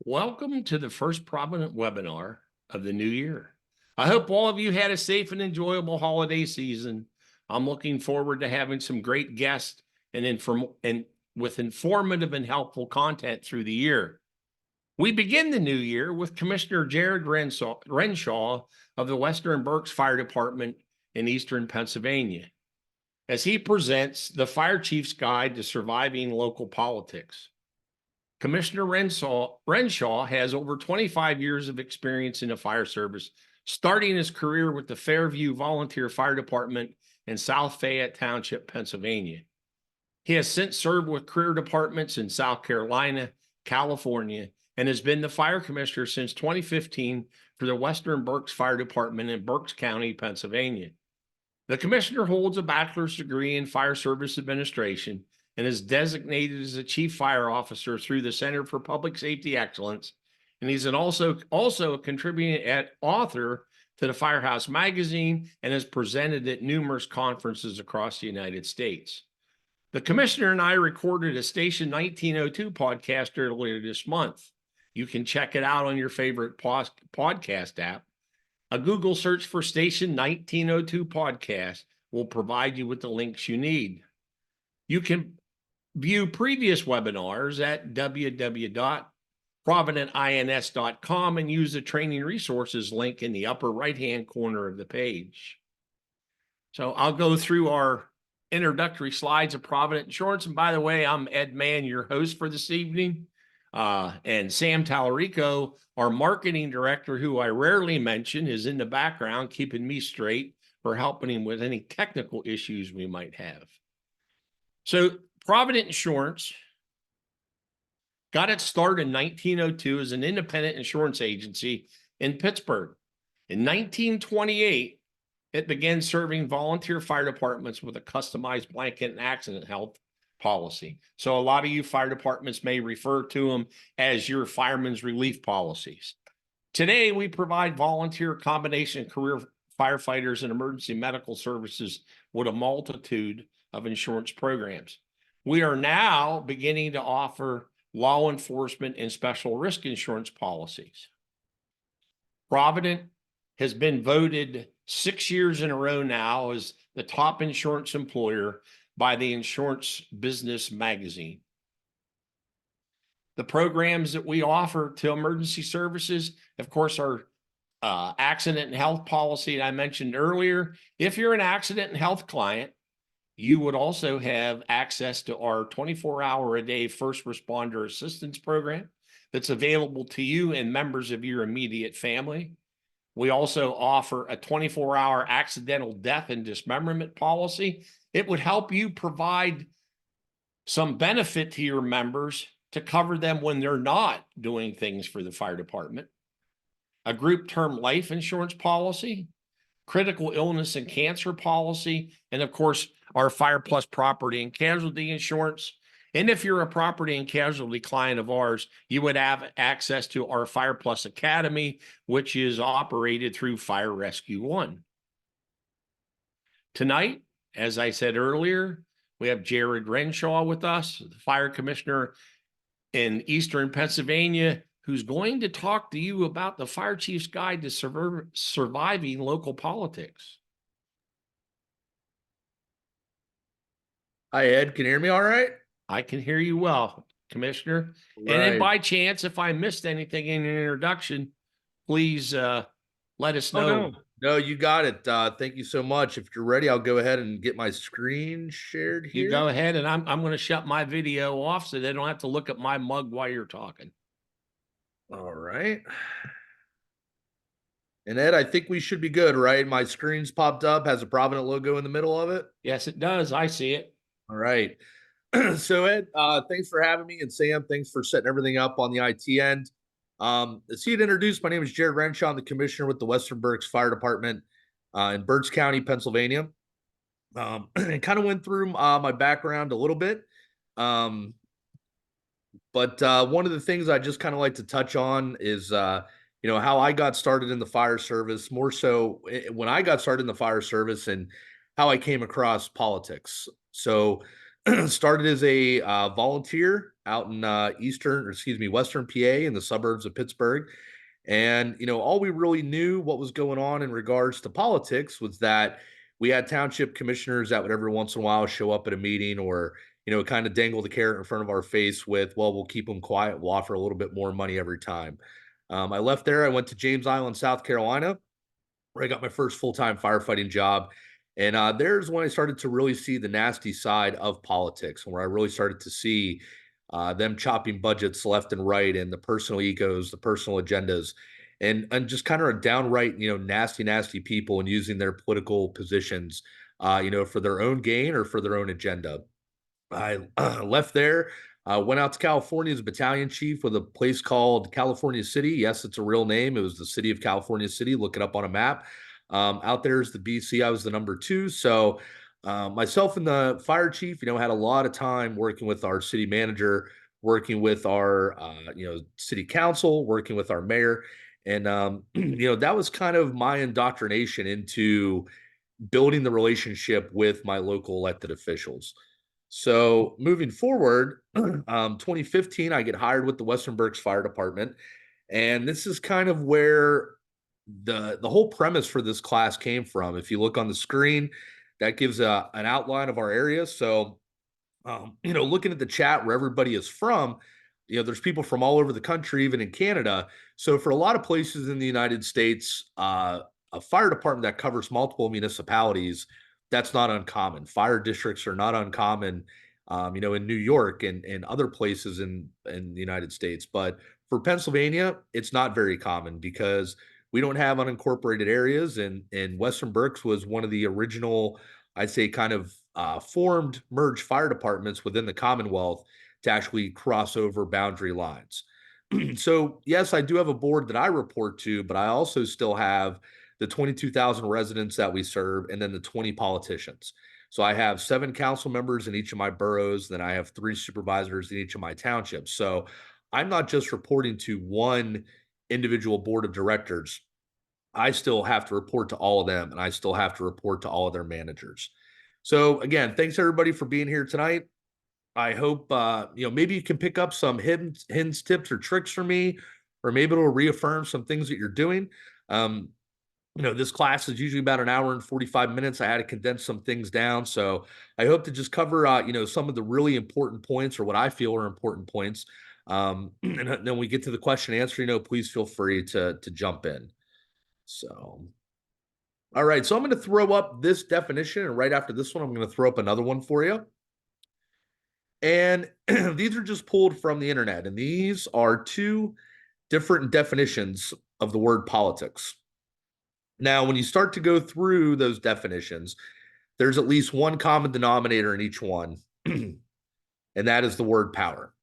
Welcome to the first Provident webinar of the new year. I hope all of you had a safe and enjoyable holiday season. I'm looking forward to having some great guests and with informative and helpful content through the year. We begin the new year with Commissioner Jared Renshaw of the Western Berks Fire Department in Eastern Pennsylvania, as he presents the Fire Chief's Guide to Surviving Local Politics. Commissioner Renshaw has over 25 years of experience in the fire service, starting his career with the Fairview Volunteer Fire Department in South Fayette Township, Pennsylvania. He has since served with career departments in South Carolina, California, and has been the fire commissioner since 2015 for the Western Berks Fire Department in Berks County, Pennsylvania. The commissioner holds a bachelor's degree in fire service administration and is designated as a chief fire officer through the Center for Public Safety Excellence. And he's also a contributing author to the Firehouse magazine and has presented at numerous conferences across the United States. The commissioner and I recorded a Station 1902 podcast earlier this month. You can check it out on your favorite podcast app. A Google search for Station 1902 podcast will provide you with the links you need. You can view previous webinars at www.providentins.com and use the training resources link in the upper right-hand corner of the page. So I'll go through our introductory slides of Provident Insurance. And by the way, I'm Ed Mann, your host for this evening. And Sam Tallarico, our marketing director, who I rarely mention, is in the background, keeping me straight for helping him with any technical issues we might have. So Provident Insurance got its start in 1902 as an independent insurance agency in Pittsburgh. In 1928, it began serving volunteer fire departments with a customized blanket and accident health policy. So a lot of you fire departments may refer to them as your fireman's relief policies. Today, we provide volunteer combination career firefighters and emergency medical services with a multitude of insurance programs. We are now beginning to offer law enforcement and special risk insurance policies. Provident has been voted 6 years in a row now as the top insurance employer by the Insurance Business magazine. The programs that we offer to emergency services, of course, are accident and health policy that I mentioned earlier. If you're an accident and health client, you would also have access to our 24-hour-a-day first responder assistance program that's available to you and members of your immediate family. We also offer a 24-hour accidental death and dismemberment policy. It would help you provide some benefit to your members to cover them when they're not doing things for the fire department. A group term life insurance policy, critical illness and cancer policy, and of course, our Fire Plus property and casualty insurance. And if you're a property and casualty client of ours, you would have access to our Fire Plus Academy, which is operated through Fire Rescue One. Tonight, as I said earlier, we have Jared Renshaw with us, the fire commissioner in Eastern Pennsylvania, who's going to talk to you about the Fire Chief's Guide to Surviving Local Politics. Hi, Ed. Can you hear me all right? I can hear you well, Commissioner. Right. And then by chance, if I missed anything in your introduction, please let us know. No, you got it. Thank you so much. If you're ready, I'll go ahead and get my screen shared here. You go ahead, and I'm going to shut my video off so they don't have to look at my mug while you're talking. All right. And Ed, I think we should be good, right? My screen's popped up, has a Provident logo in the middle of it. Yes, it does. I see it. All right. So Ed, thanks for having me, and Sam, thanks for setting everything up on the IT end. As he had introduced, my name is Jared Renshaw. I'm the commissioner with the Western Berks Fire Department in Berks County, Pennsylvania. And kind of went through my background a little bit. But one of the things I just kind of like to touch on is, how I got started in the fire service, more so when I got started in the fire service and how I came across politics. So started as a volunteer out in Western PA in the suburbs of Pittsburgh. And, all we really knew what was going on in regards to politics was that we had township commissioners that would every once in a while show up at a meeting or, kind of dangle the carrot in front of our face with, well, we'll keep them quiet. We'll offer a little bit more money every time. I left there. I went to James Island, South Carolina, where I got my first full-time firefighting job. And there's when I started to really see the nasty side of politics, and where I really started to see them chopping budgets left and right, and the personal egos, the personal agendas, and just kind of a downright, nasty, nasty people, and using their political positions, for their own gain or for their own agenda. I left there, went out to California as a battalion chief with a place called California City. Yes, it's a real name. It was the city of California City. Look it up on a map. Out there is the BC. I was the number 2. So myself and the fire chief, had a lot of time working with our city manager, working with our, city council, working with our mayor. And, that was kind of my indoctrination into building the relationship with my local elected officials. So moving forward, 2015, I get hired with the Western Berks Fire Department. And this is kind of where the whole premise for this class came from. If you look on the screen, that gives an outline of our area. So, looking at the chat where everybody is from, there's people from all over the country, even in Canada. So for a lot of places in the United States, a fire department that covers multiple municipalities, that's not uncommon. Fire districts are not uncommon, in New York and other places in the United States. But for Pennsylvania, it's not very common because we don't have unincorporated areas, and Western Berks was one of the original, I'd say, kind of formed merged fire departments within the Commonwealth to actually cross over boundary lines. So, yes, I do have a board that I report to, but I also still have the 22,000 residents that we serve, and then the 20 politicians. So I have 7 council members in each of my boroughs, then I have 3 supervisors in each of my townships. So I'm not just reporting to one individual board of directors. I still have to report to all of them, and I still have to report to all of their managers. So again, thanks everybody for being here tonight. I hope maybe you can pick up some hints, tips, or tricks from me, or maybe it'll reaffirm some things that you're doing. This class is usually about an hour and 45 minutes. I had to condense some things down. So I hope to just cover, some of the really important points, or what I feel are important points. And then we get to the question and answer, please feel free to jump in. So, all right. So I'm going to throw up this definition, and right after this one, I'm going to throw up another one for you. And these are just pulled from the internet, and these are 2 different definitions of the word politics. Now, when you start to go through those definitions, there's at least one common denominator in each one, and that is the word power.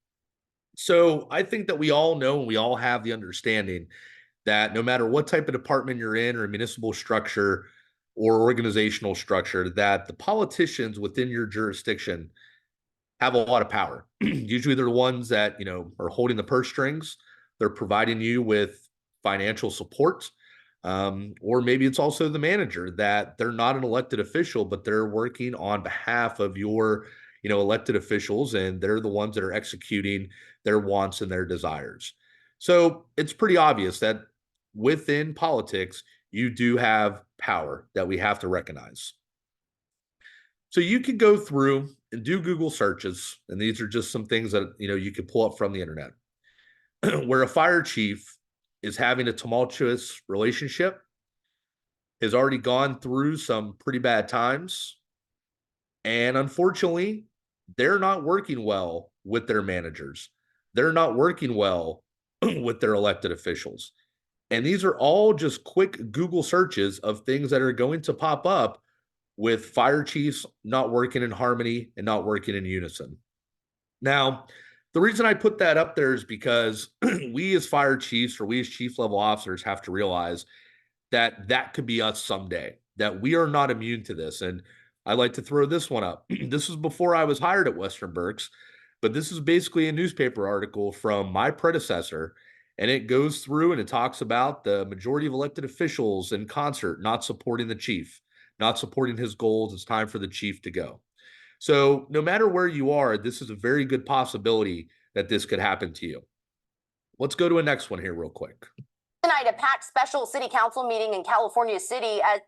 So I think that we all know, and we all have the understanding that no matter what type of department you're in, or municipal structure or organizational structure, that the politicians within your jurisdiction have a lot of power. Usually they're the ones that, are holding the purse strings. They're providing you with financial support. Or maybe it's also the manager, that they're not an elected official, but they're working on behalf of your, elected officials, and they're the ones that are executing their wants and their desires. So it's pretty obvious that within politics, you do have power that we have to recognize. So you could go through and do Google searches, and these are just some things that, you could pull up from the internet, where a fire chief is having a tumultuous relationship, has already gone through some pretty bad times, and unfortunately, they're not working well with their managers. They're not working well with their elected officials. And these are all just quick Google searches of things that are going to pop up with fire chiefs not working in harmony and not working in unison. Now, the reason I put that up there is because we as fire chiefs, or we as chief level officers, have to realize that that could be us someday, that we are not immune to this. And I like to throw this one up. This was before I was hired at Western Berks, but this is basically a newspaper article from my predecessor. And it goes through and it talks about the majority of elected officials in concert not supporting the chief, not supporting his goals. It's time for the chief to go. So no matter where you are, this is a very good possibility that this could happen to you. Let's go to a next one here real quick. Tonight, a packed special city council meeting in California City as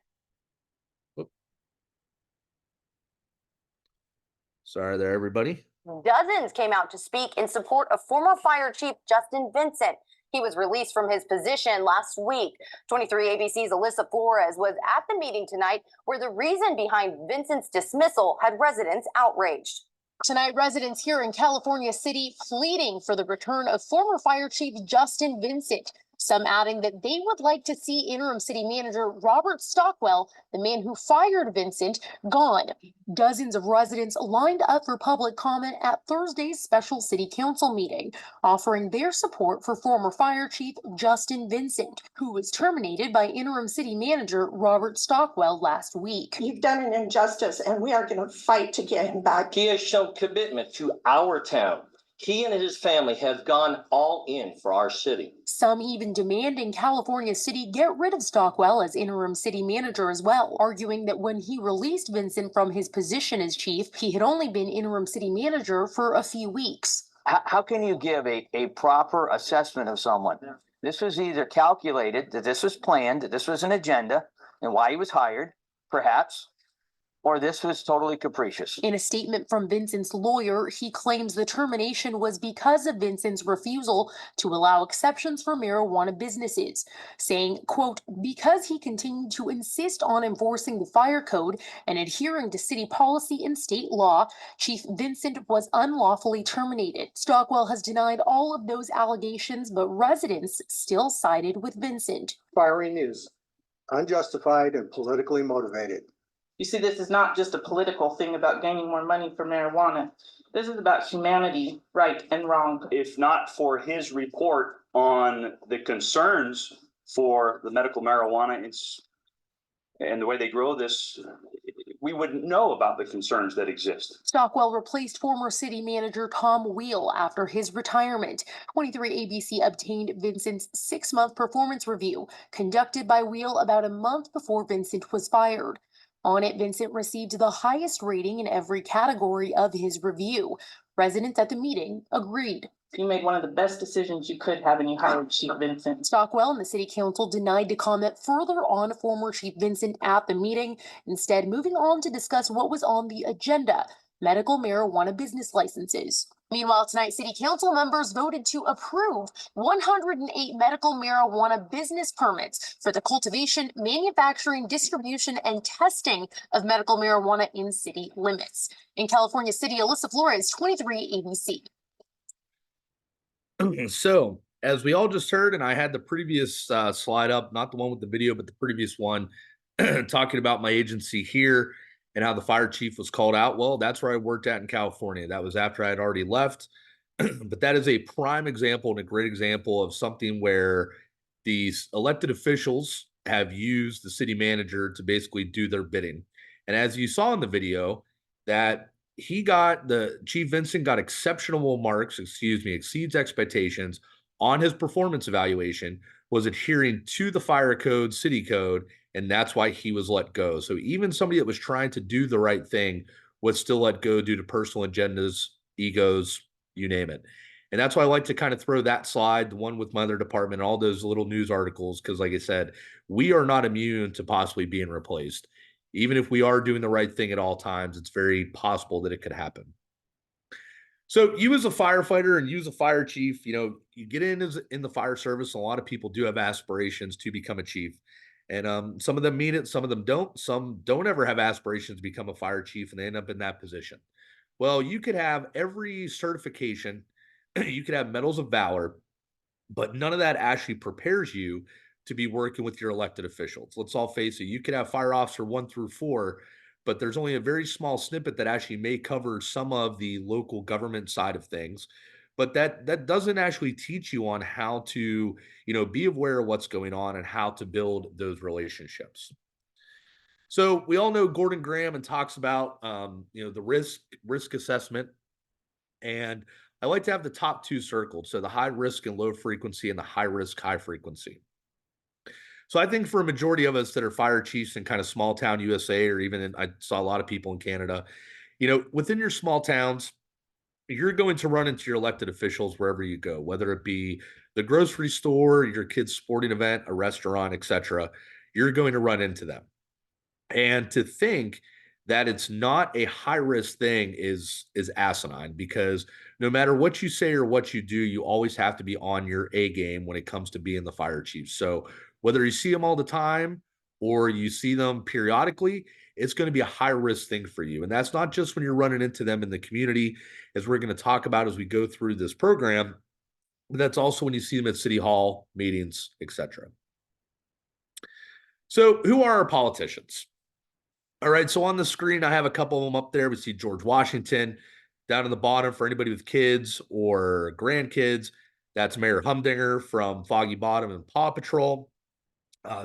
Sorry there, everybody. dozens came out to speak in support of former Fire Chief Justin Vincent. He was released from his position last week. 23 ABC's Alyssa Flores was at the meeting tonight where the reason behind Vincent's dismissal had residents outraged. Tonight, residents here in California City pleading for the return of former Fire Chief Justin Vincent. Some adding that they would like to see interim city manager Robert Stockwell, the man who fired Vincent, gone. Dozens of residents lined up for public comment at Thursday's special city council meeting, offering their support for former fire chief Justin Vincent, who was terminated by interim city manager Robert Stockwell last week. You've done an injustice, and we are going to fight to get him back. He has shown commitment to our town. He and his family have gone all in for our city. Some even demanding California City get rid of Stockwell as interim city manager as well, arguing that when he released Vincent from his position as chief, he had only been interim city manager for a few weeks. How can you give a proper assessment of someone? This was either calculated, that this was planned, that this was an agenda, and why he was hired, perhaps, or this was totally capricious. In a statement from Vincent's lawyer, he claims the termination was because of Vincent's refusal to allow exceptions for marijuana businesses, saying, quote, because he continued to insist on enforcing the fire code and adhering to city policy and state law, Chief Vincent was unlawfully terminated. Stockwell has denied all of those allegations, but residents still sided with Vincent. Firing is unjustified and politically motivated. You see, this is not just a political thing about gaining more money for marijuana. This is about humanity, right and wrong. If not for his report on the concerns for the medical marijuana and the way they grow this, we wouldn't know about the concerns that exist. Stockwell replaced former city manager Tom Wheel after his retirement. 23 ABC obtained Vincent's 6-month performance review, conducted by Wheel about a month before Vincent was fired. On it, Vincent received the highest rating in every category of his review. Residents at the meeting agreed. You made one of the best decisions you could have when you hired Chief Vincent. Stockwell and the city council denied to comment further on former Chief Vincent at the meeting, instead moving on to discuss what was on the agenda, medical marijuana business licenses. Meanwhile, tonight, city council members voted to approve 108 medical marijuana business permits for the cultivation, manufacturing, distribution, and testing of medical marijuana in city limits. In California City, Alyssa Flores, 23 ABC. So, as we all just heard, and I had the previous slide up, not the one with the video, but the previous one, talking about my agency here and how the fire chief was called out. Well, that's where I worked at in California. That was after I had already left. But that is a prime example and a great example of something where these elected officials have used the city manager to basically do their bidding. And as you saw in the video, that Chief Vincent got exceptional marks, exceeds expectations on his performance evaluation, was adhering to the fire code, city code, and that's why he was let go. So even somebody that was trying to do the right thing was still let go due to personal agendas, egos, you name it. And that's why I like to kind of throw that slide, the one with my other department, all those little news articles, because like I said, we are not immune to possibly being replaced. Even if we are doing the right thing at all times, it's very possible that it could happen. So you as a firefighter and you as a fire chief, you get in the fire service. A lot of people do have aspirations to become a chief. And some of them mean it, some of them don't. Some don't ever have aspirations to become a fire chief and they end up in that position. Well, you could have every certification, you could have medals of valor, but none of that actually prepares you to be working with your elected officials. Let's all face it, you could have fire officer 1 through 4, but there's only a very small snippet that actually may cover some of the local government side of things. But that doesn't actually teach you on how to, be aware of what's going on and how to build those relationships. So we all know Gordon Graham and talks about, the risk assessment. And I like to have the top 2 circled. So the high risk and low frequency and the high risk, high frequency. So I think for a majority of us that are fire chiefs in kind of small town USA, or even I saw a lot of people in Canada, within your small towns, you're going to run into your elected officials wherever you go, whether it be the grocery store, your kid's sporting event, a restaurant, etc. You're going to run into them. And to think that it's not a high risk thing is asinine, because no matter what you say or what you do, you always have to be on your A game when it comes to being the fire chief. So whether you see them all the time or you see them periodically, it's going to be a high risk thing for you. And that's not just when you're running into them in the community, as we're going to talk about as we go through this program, but that's also when you see them at city hall meetings, etc. So who are our politicians? All right, so on the screen, I have a couple of them up there. We see George Washington. Down in the bottom, for anybody with kids or grandkids, that's Mayor Humdinger from Foggy Bottom and Paw Patrol.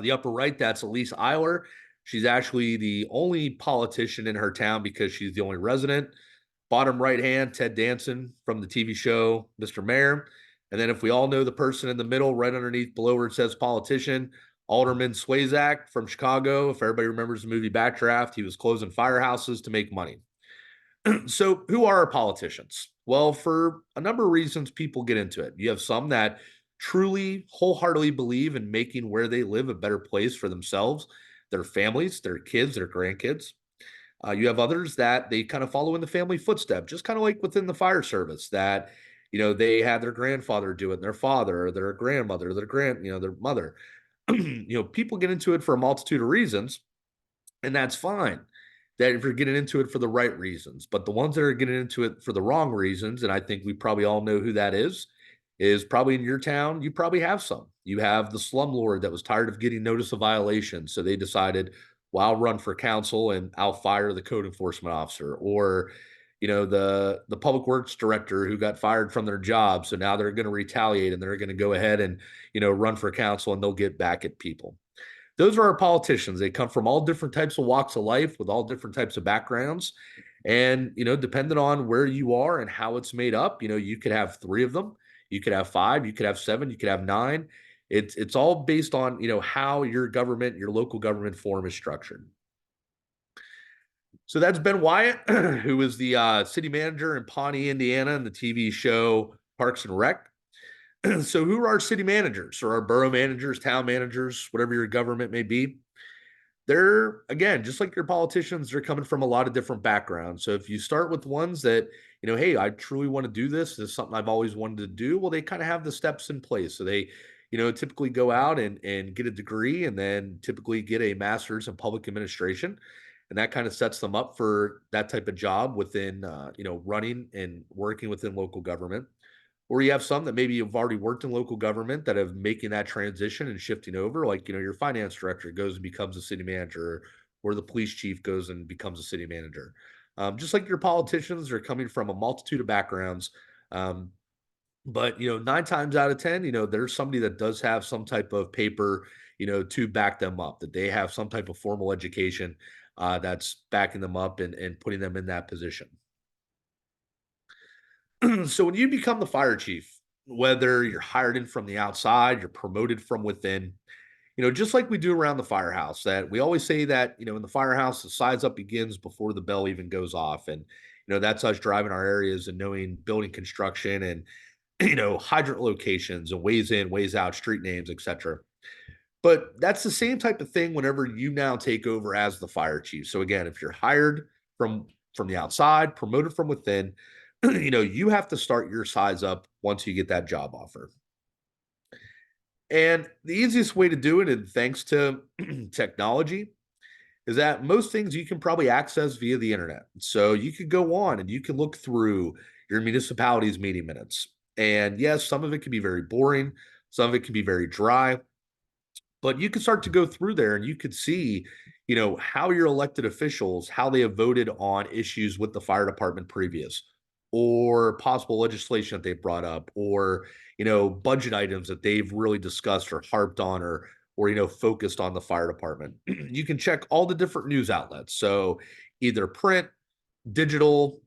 The upper right, that's Elise Eiler. She's actually the only politician in her town because she's the only resident. Bottom right hand, Ted Danson from the TV show Mr. Mayor. And then if we all know the person in the middle, right underneath below where it says politician, Alderman Swayzak from Chicago. If everybody remembers the movie Backdraft, he was closing firehouses to make money. So who are our politicians? Well, for a number of reasons, people get into it. You have some that truly wholeheartedly believe in making where they live a better place for themselves, their families, their kids, their grandkids. You have others that they kind of follow in the family footstep, just kind of like within the fire service, that they had their grandfather do it, and their father, or their grandmother, their mother. People get into it for a multitude of reasons, and that's fine. That if you're getting into it for the right reasons, but the ones that are getting into it for the wrong reasons, and I think we probably all know who that is probably in your town. You probably have some. You have the slumlord that was tired of getting notice of violation, so they decided, well, I'll run for council and I'll fire the code enforcement officer, or the public works director who got fired from their job, so now they're going to retaliate and they're going to go ahead and run for council, and they'll get back at people. Those are our politicians. They come from all different types of walks of life with all different types of backgrounds. And, depending on where you are and how it's made up, you could have 3 of them, you could have 5, you could have 7, you could have 9. It's all based on, how your government, your local government form is structured. So that's Ben Wyatt, who is the city manager in Pawnee, Indiana, in the TV show Parks and Rec. So who are our city managers or our borough managers, town managers, whatever your government may be? They're, again, just like your politicians, they're coming from a lot of different backgrounds. So if you start with ones that, hey, I truly want to do this. This is something I've always wanted to do. Well, they kind of have the steps in place. So they, typically go out and get a degree, and then typically get a master's in public administration. And that kind of sets them up for that type of job within, running and working within local government. Or you have some that maybe you've already worked in local government that have making that transition and shifting over, like, your finance director goes and becomes a city manager, or the police chief goes and becomes a city manager. Just like your politicians are coming from a multitude of backgrounds. But 9 times out of 10, there's somebody that does have some type of paper, to back them up, that they have some type of formal education that's backing them up and putting them in that position. So when you become the fire chief, whether you're hired in from the outside, you're promoted from within, just like we do around the firehouse, that we always say that, in the firehouse, the size up begins before the bell even goes off. And, that's us driving our areas and knowing building construction and, hydrant locations and ways in, ways out, street names, etc. But that's the same type of thing whenever you now take over as the fire chief. So again, if you're hired from the outside, promoted from within, you have to start your size up once you get that job offer. And the easiest way to do it, and thanks to technology, is that most things you can probably access via the internet. So you could go on and you can look through your municipality's meeting minutes. And yes, some of it can be very boring, some of it can be very dry, but you can start to go through there and you could see, how your elected officials, how they have voted on issues with the fire department previous, or possible legislation that they brought up, or budget items that they've really discussed or harped on, or focused on the fire department. You can check all the different news outlets, so either print, digital,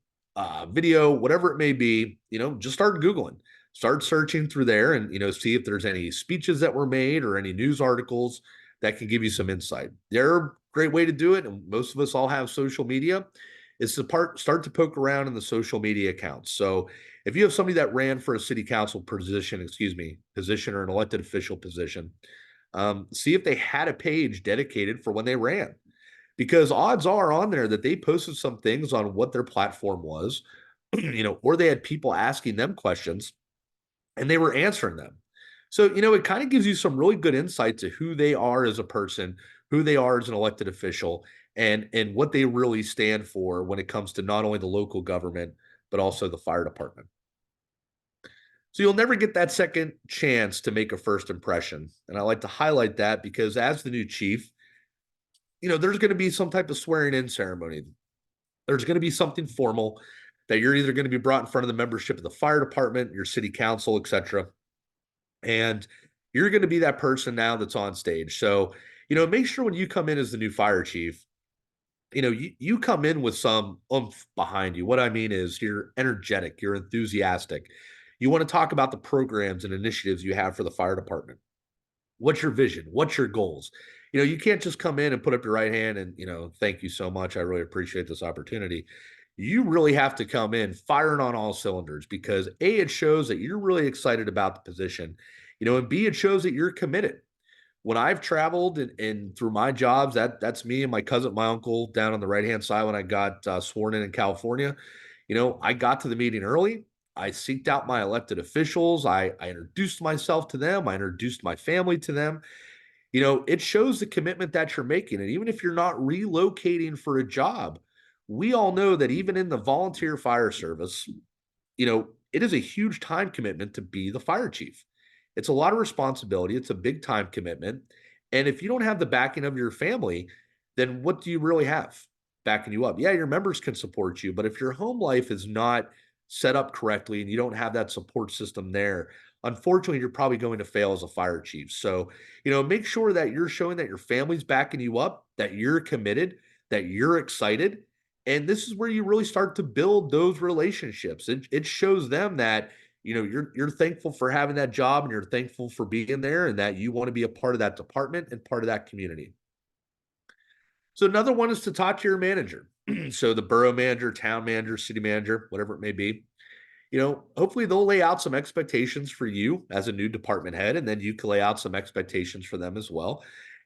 video, whatever it may be. Just start Googling, start searching through there, and see if there's any speeches that were made or any news articles that can give you some insight. They're a great way to do it, and most of us all have social media. is to start to poke around in the social media accounts. So if you have somebody that ran for a city council position, position or an elected official position, see if they had a page dedicated for when they ran, because odds are on there that they posted some things on what their platform was, or they had people asking them questions and they were answering them. So, it kind of gives you some really good insight to who they are as a person, who they are as an elected official, and what they really stand for when it comes to not only the local government, but also the fire department. So you'll never get that second chance to make a first impression. And I like to highlight that because as the new chief, there's going to be some type of swearing in ceremony. There's going to be something formal that you're either going to be brought in front of the membership of the fire department, your city council, etc. And you're going to be that person now that's on stage. So, make sure when you come in as the new fire chief, you come in with some oomph behind you. What I mean is you're energetic, you're enthusiastic. You want to talk about the programs and initiatives you have for the fire department. What's your vision? What's your goals? You can't just come in and put up your right hand and, thank you so much. I really appreciate this opportunity. You really have to come in firing on all cylinders because A, it shows that you're really excited about the position, and B, it shows that you're committed. When I've traveled and through my jobs, that's me and my cousin, my uncle down on the right-hand side when I got sworn in California. I got to the meeting early. I seeked out my elected officials. I introduced myself to them. I introduced my family to them. It shows the commitment that you're making. And even if you're not relocating for a job, we all know that even in the volunteer fire service, it is a huge time commitment to be the fire chief. It's a lot of responsibility. It's a big time commitment. And if you don't have the backing of your family, then what do you really have backing you up? Yeah, your members can support you, but if your home life is not set up correctly and you don't have that support system there, unfortunately, you're probably going to fail as a fire chief. So, make sure that you're showing that your family's backing you up, that you're committed, that you're excited. And this is where you really start to build those relationships. It shows them that, you're thankful for having that job and you're thankful for being there and that you want to be a part of that department and part of that community. So another one is to talk to your manager. So the borough manager, town manager, city manager, whatever it may be. Hopefully they'll lay out some expectations for you as a new department head, and then you can lay out some expectations for them as well.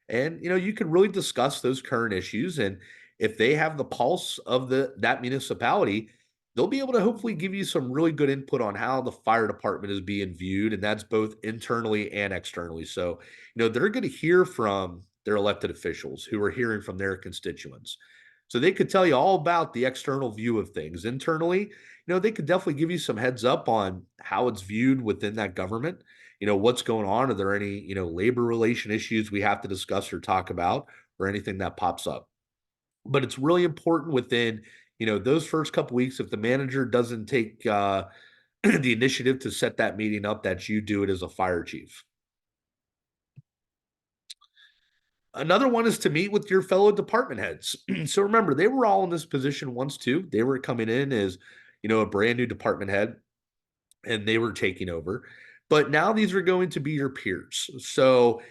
And, you can really discuss those current issues. And if they have the pulse of that municipality, they'll be able to hopefully give you some really good input on how the fire department is being viewed. And that's both internally and externally. So, they're going to hear from their elected officials who are hearing from their constituents. So they could tell you all about the external view of things. Internally, they could definitely give you some heads up on how it's viewed within that government. What's going on? Are there any, labor relation issues we have to discuss or talk about or anything that pops up? But it's really important within, those first couple weeks, if the manager doesn't take the initiative to set that meeting up, that you do it as a fire chief. Another one is to meet with your fellow department heads. So remember, they were all in this position once too. They were coming in as, a brand new department head and they were taking over. But now these are going to be your peers. So,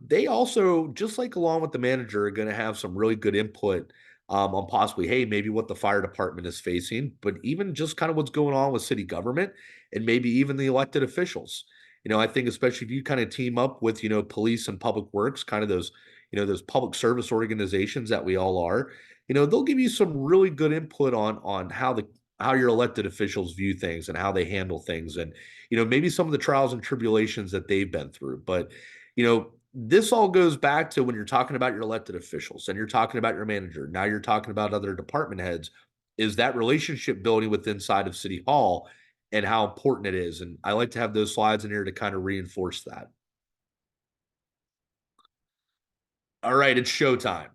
they also, just like along with the manager, are going to have some really good input on possibly, hey, maybe what the fire department is facing, but even just kind of what's going on with city government and maybe even the elected officials. I think especially if you kind of team up with, police and public works, kind of those, those public service organizations that we all are, they'll give you some really good input on how your elected officials view things and how they handle things. And, maybe some of the trials and tribulations that they've been through. But, this all goes back to when you're talking about your elected officials and you're talking about your manager. Now you're talking about other department heads, is that relationship building with inside of City Hall and how important it is. And I like to have those slides in here to kind of reinforce that. All right, it's showtime.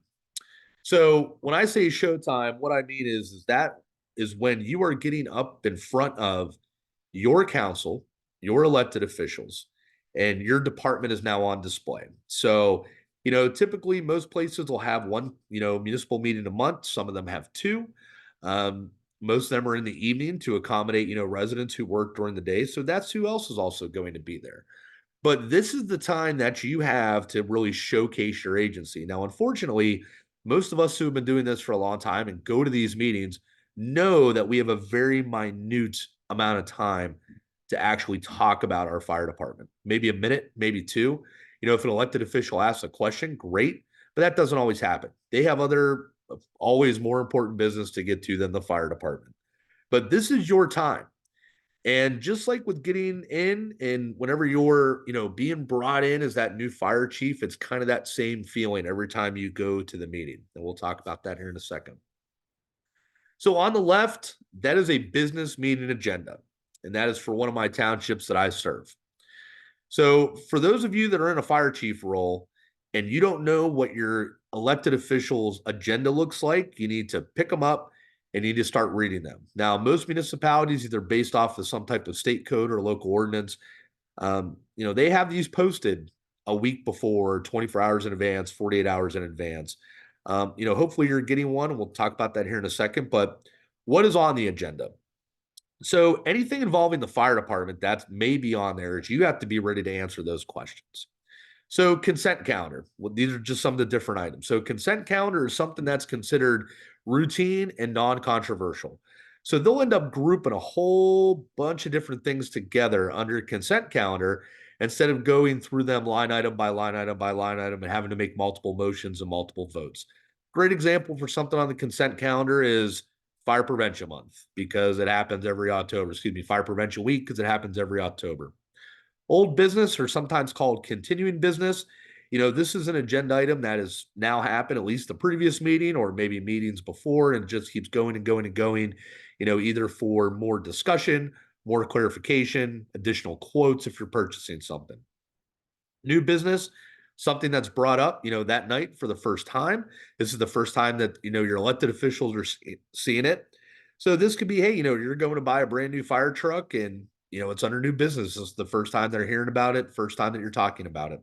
So when I say showtime, what I mean is that is when you are getting up in front of your council, your elected officials, and your department is now on display. So, typically most places will have one, municipal meeting a month. Some of them have two. Most of them are in the evening to accommodate, residents who work during the day. So that's who else is also going to be there. But this is the time that you have to really showcase your agency. Now, unfortunately, Most of us who have been doing this for a long time and go to these meetings know that we have a very minute amount of time to actually talk about our fire department. Maybe a minute, maybe two. If an elected official asks a question, great, but that doesn't always happen. They have other, always more important business to get to than the fire department. But this is your time. And just like with getting in and whenever you're, being brought in as that new fire chief, it's kind of that same feeling every time you go to the meeting. And we'll talk about that here in a second. So on the left, that is a business meeting agenda, and that is for one of my townships that I serve. So for those of you that are in a fire chief role and you don't know what your elected official's agenda looks like, you need to pick them up and you need to start reading them. Now, most municipalities, either based off of some type of state code or local ordinance, they have these posted a week before, 24 hours in advance, 48 hours in advance. Hopefully you're getting one, and we'll talk about that here in a second. But what is on the agenda? So anything involving the fire department that may be on there is you have to be ready to answer those questions. So consent calendar, well, these are just some of the different items. So consent calendar is something that's considered routine and non-controversial. So they'll end up grouping a whole bunch of different things together under a consent calendar instead of going through them line item by line item by line item and having to make multiple motions and multiple votes. Great example for something on the consent calendar is Fire Prevention Month, because it happens every October. Fire Prevention Week, because it happens every October. Old business, or sometimes called continuing business, this is an agenda item that has now happened at least the previous meeting or maybe meetings before, and just keeps going and going and going, either for more discussion, more clarification, additional quotes if you're purchasing something. New business, something that's brought up, that night for the first time. This is the first time that, your elected officials are seeing it. So this could be, hey, you're going to buy a brand new fire truck and, it's under new business. This is the first time they're hearing about it, first time that you're talking about it.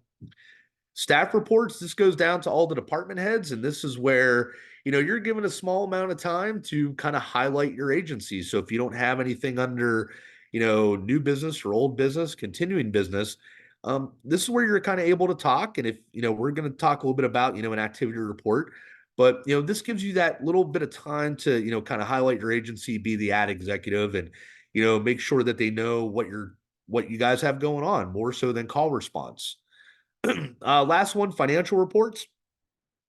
Staff reports, this goes down to all the department heads, and this is where, you're given a small amount of time to kind of highlight your agency. So if you don't have anything under, new business or old business, continuing business, this is where you're kind of able to talk. And if, we're going to talk a little bit about, an activity report, but, this gives you that little bit of time to, kind of highlight your agency, be the ad executive, and, make sure that they know what you guys have going on, more so than call response. Last one, financial reports.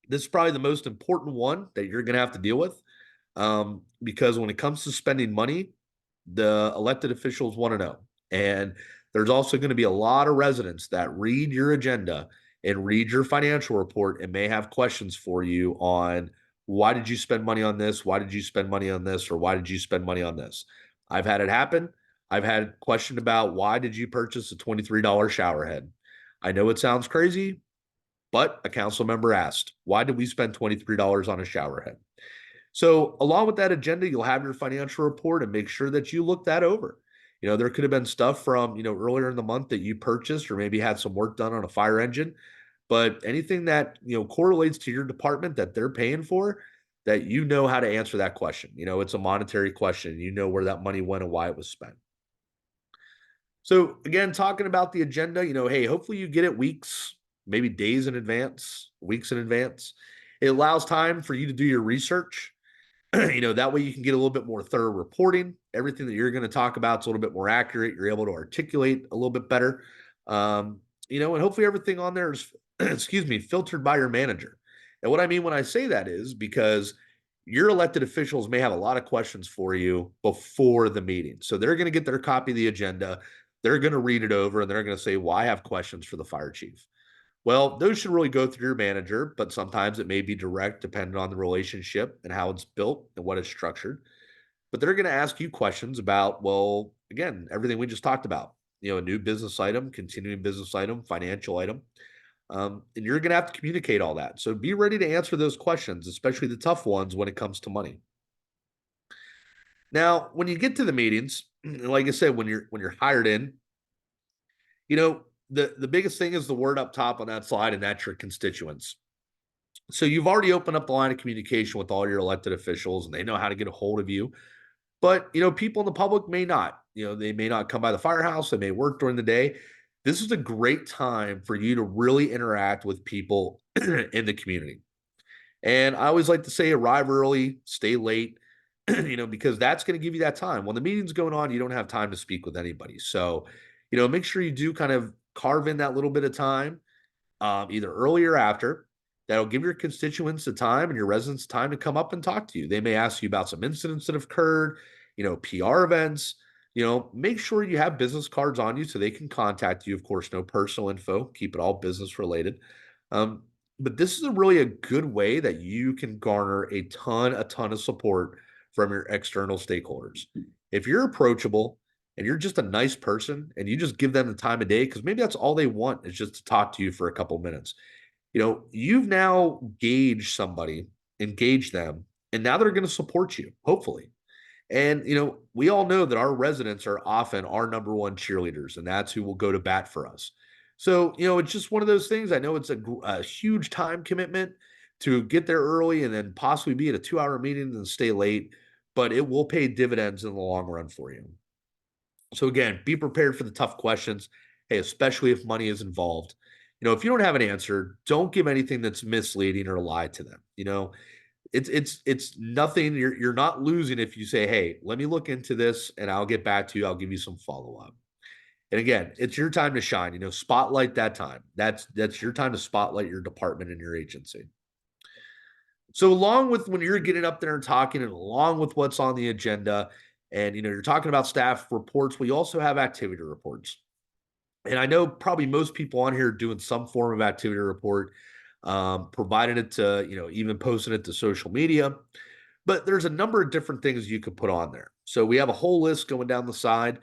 This is probably the most important one that you're going to have to deal with, because when it comes to spending money, the elected officials want to know. And there's also going to be a lot of residents that read your agenda and read your financial report and may have questions for you on why did you spend money on this? Why did you spend money on this? Or why did you spend money on this? I've had it happen. I've had a question about why did you purchase a $23 shower head? I know it sounds crazy, but a council member asked, why did we spend $23 on a shower head? So along with that agenda, you'll have your financial report and make sure that you look that over. There could have been stuff from, earlier in the month that you purchased or maybe had some work done on a fire engine, but anything that, correlates to your department that they're paying for, that how to answer that question. It's a monetary question. Where that money went and why it was spent. So again, talking about the agenda, hey, hopefully you get it weeks, maybe days in advance, weeks in advance. It allows time for you to do your research. That way you can get a little bit more thorough reporting. Everything that you're going to talk about is a little bit more accurate. You're able to articulate a little bit better. And hopefully everything on there is, filtered by your manager. And what I mean when I say that is because your elected officials may have a lot of questions for you before the meeting. So they're going to get their copy of the agenda. They're going to read it over and they're going to say, well, I have questions for the fire chief. Well, those should really go through your manager, but sometimes it may be direct depending on the relationship and how it's built and what it's structured. But they're going to ask you questions about, well, again, everything we just talked about, a new business item, continuing business item, financial item. And you're going to have to communicate all that. So be ready to answer those questions, especially the tough ones when it comes to money. Now, when you get to the meetings, like I said, when you're hired in, the biggest thing is the word up top on that slide, and that's your constituents. So you've already opened up the line of communication with all your elected officials, and they know how to get a hold of you. But, people in the public may not. They may not come by the firehouse. They may work during the day. This is a great time for you to really interact with people in the community. And I always like to say arrive early, stay late, because that's going to give you that time. When the meeting's going on, you don't have time to speak with anybody. So, make sure you do kind of carve in that little bit of time, either early or after. That'll give your constituents the time and your residents time to come up and talk to you. They may ask you about some incidents that have occurred, PR events. Make sure you have business cards on you so they can contact you. Of course, no personal info. Keep it all business related. Um, but this is really a good way that you can garner a ton of support from your external stakeholders. If you're approachable and you're just a nice person and you just give them the time of day, because maybe that's all they want is just to talk to you for a couple minutes. You've now engaged them, and now they're going to support you, hopefully. And, we all know that our residents are often our number one cheerleaders, and that's who will go to bat for us. So, it's just one of those things. I know it's a huge time commitment to get there early and then possibly be at a 2-hour meeting and stay late, but it will pay dividends in the long run for you. So again, be prepared for the tough questions. Hey, especially if money is involved. If you don't have an answer, don't give anything that's misleading or lie to them. It's nothing. You're not losing if you say, hey, let me look into this and I'll get back to you. I'll give you some follow-up. And again, it's your time to shine. Spotlight that time. That's your time to spotlight your department and your agency. So along with when you're getting up there and talking, and along with what's on the agenda, and you're talking about staff reports, we also have activity reports. And I know probably most people on here are doing some form of activity report, providing it to, even posting it to social media. But there's a number of different things you could put on there. So we have a whole list going down the side.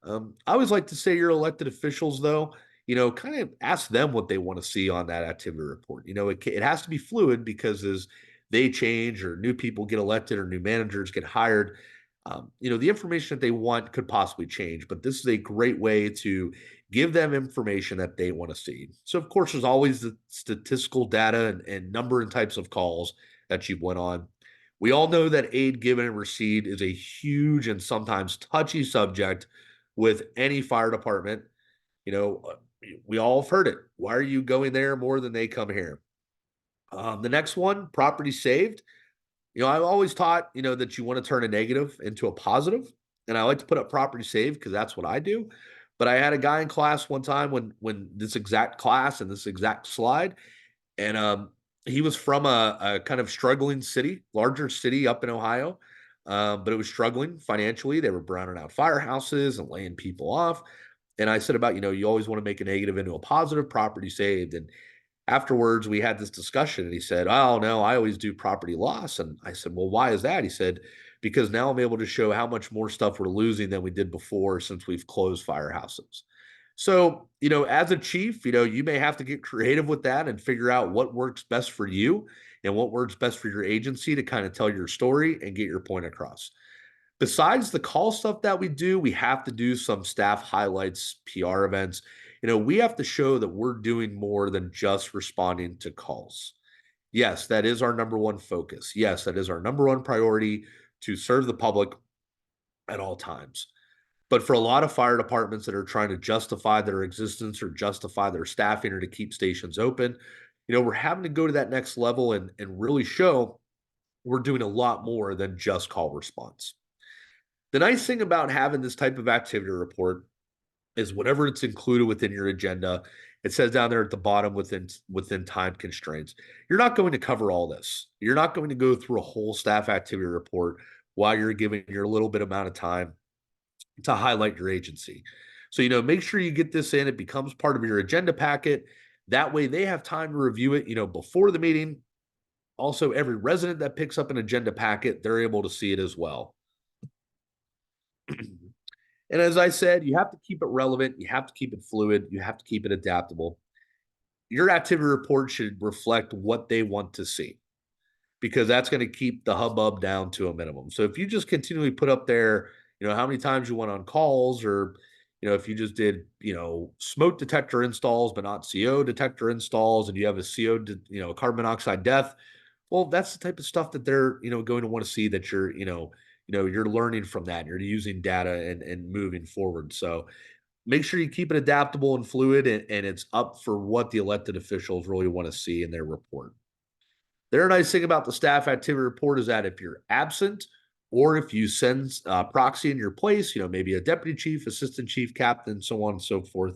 I always like to say your elected officials, though, kind of ask them what they want to see on that activity report. It has to be fluid because as they change or new people get elected or new managers get hired, the information that they want could possibly change. But this is a great way to give them information that they want to see. So, of course, there's always the statistical data and number and types of calls that you went on. We all know that aid given and received is a huge and sometimes touchy subject with any fire department. We all have heard it. Why are you going there more than they come here? The next one, property saved. I've always taught, that you want to turn a negative into a positive. And I like to put up property saved because that's what I do. But I had a guy in class one time when this exact class and this exact slide, and he was from a kind of struggling city, larger city up in Ohio, but it was struggling financially. They were browning out firehouses and laying people off. And I said about, you always want to make a negative into a positive, property saved. And afterwards, we had this discussion and he said, oh, no, I always do property loss. And I said, well, why is that? He said, because now I'm able to show how much more stuff we're losing than we did before since we've closed firehouses. So, as a chief, you may have to get creative with that and figure out what works best for you and what works best for your agency to kind of tell your story and get your point across. Besides the call stuff that we do, we have to do some staff highlights, PR events. We have to show that we're doing more than just responding to calls. Yes, that is our number one focus. Yes, that is our number one priority to serve the public at all times. But for a lot of fire departments that are trying to justify their existence or justify their staffing or to keep stations open, we're having to go to that next level and really show we're doing a lot more than just call response. The nice thing about having this type of activity report is whatever it's included within your agenda, it says down there at the bottom within time constraints. You're not going to cover all this. You're not going to go through a whole staff activity report while you're giving your little bit amount of time to highlight your agency. So, make sure you get this in. It becomes part of your agenda packet. That way they have time to review it, before the meeting. Also, every resident that picks up an agenda packet, they're able to see it as well. And as I said, you have to keep it relevant. You have to keep it fluid. You have to keep it adaptable. Your activity report should reflect what they want to see, because that's going to keep the hubbub down to a minimum. So if you just continually put up there, how many times you went on calls, or, if you just did, smoke detector installs, but not CO detector installs, and you have a CO, carbon monoxide death, well, that's the type of stuff that they're, going to want to see that you're, you're learning from that. You're using data and moving forward. So make sure you keep it adaptable and fluid, and it's up for what the elected officials really want to see in their report. The other nice thing about the staff activity report is that if you're absent or if you send proxy in your place, maybe a deputy chief, assistant chief, captain, so on and so forth,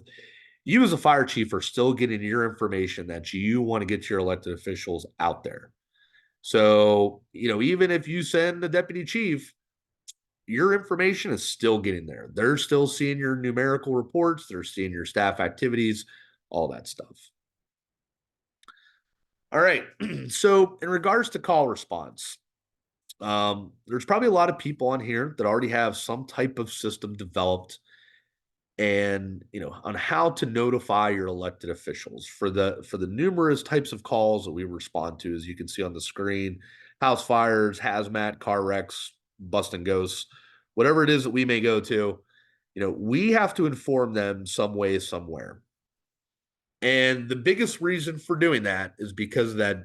you as a fire chief are still getting your information that you want to get your elected officials out there. So, even if you send the deputy chief, your information is still getting there. They're still seeing your numerical reports. They're seeing your staff activities, all that stuff. All right. So in regards to call response, there's probably a lot of people on here that already have some type of system developed and on how to notify your elected officials for the numerous types of calls that we respond to, as you can see on the screen: house fires, hazmat, car wrecks, busting ghosts, whatever it is that we may go to. We have to inform them some way, somewhere. And the biggest reason for doing that is because that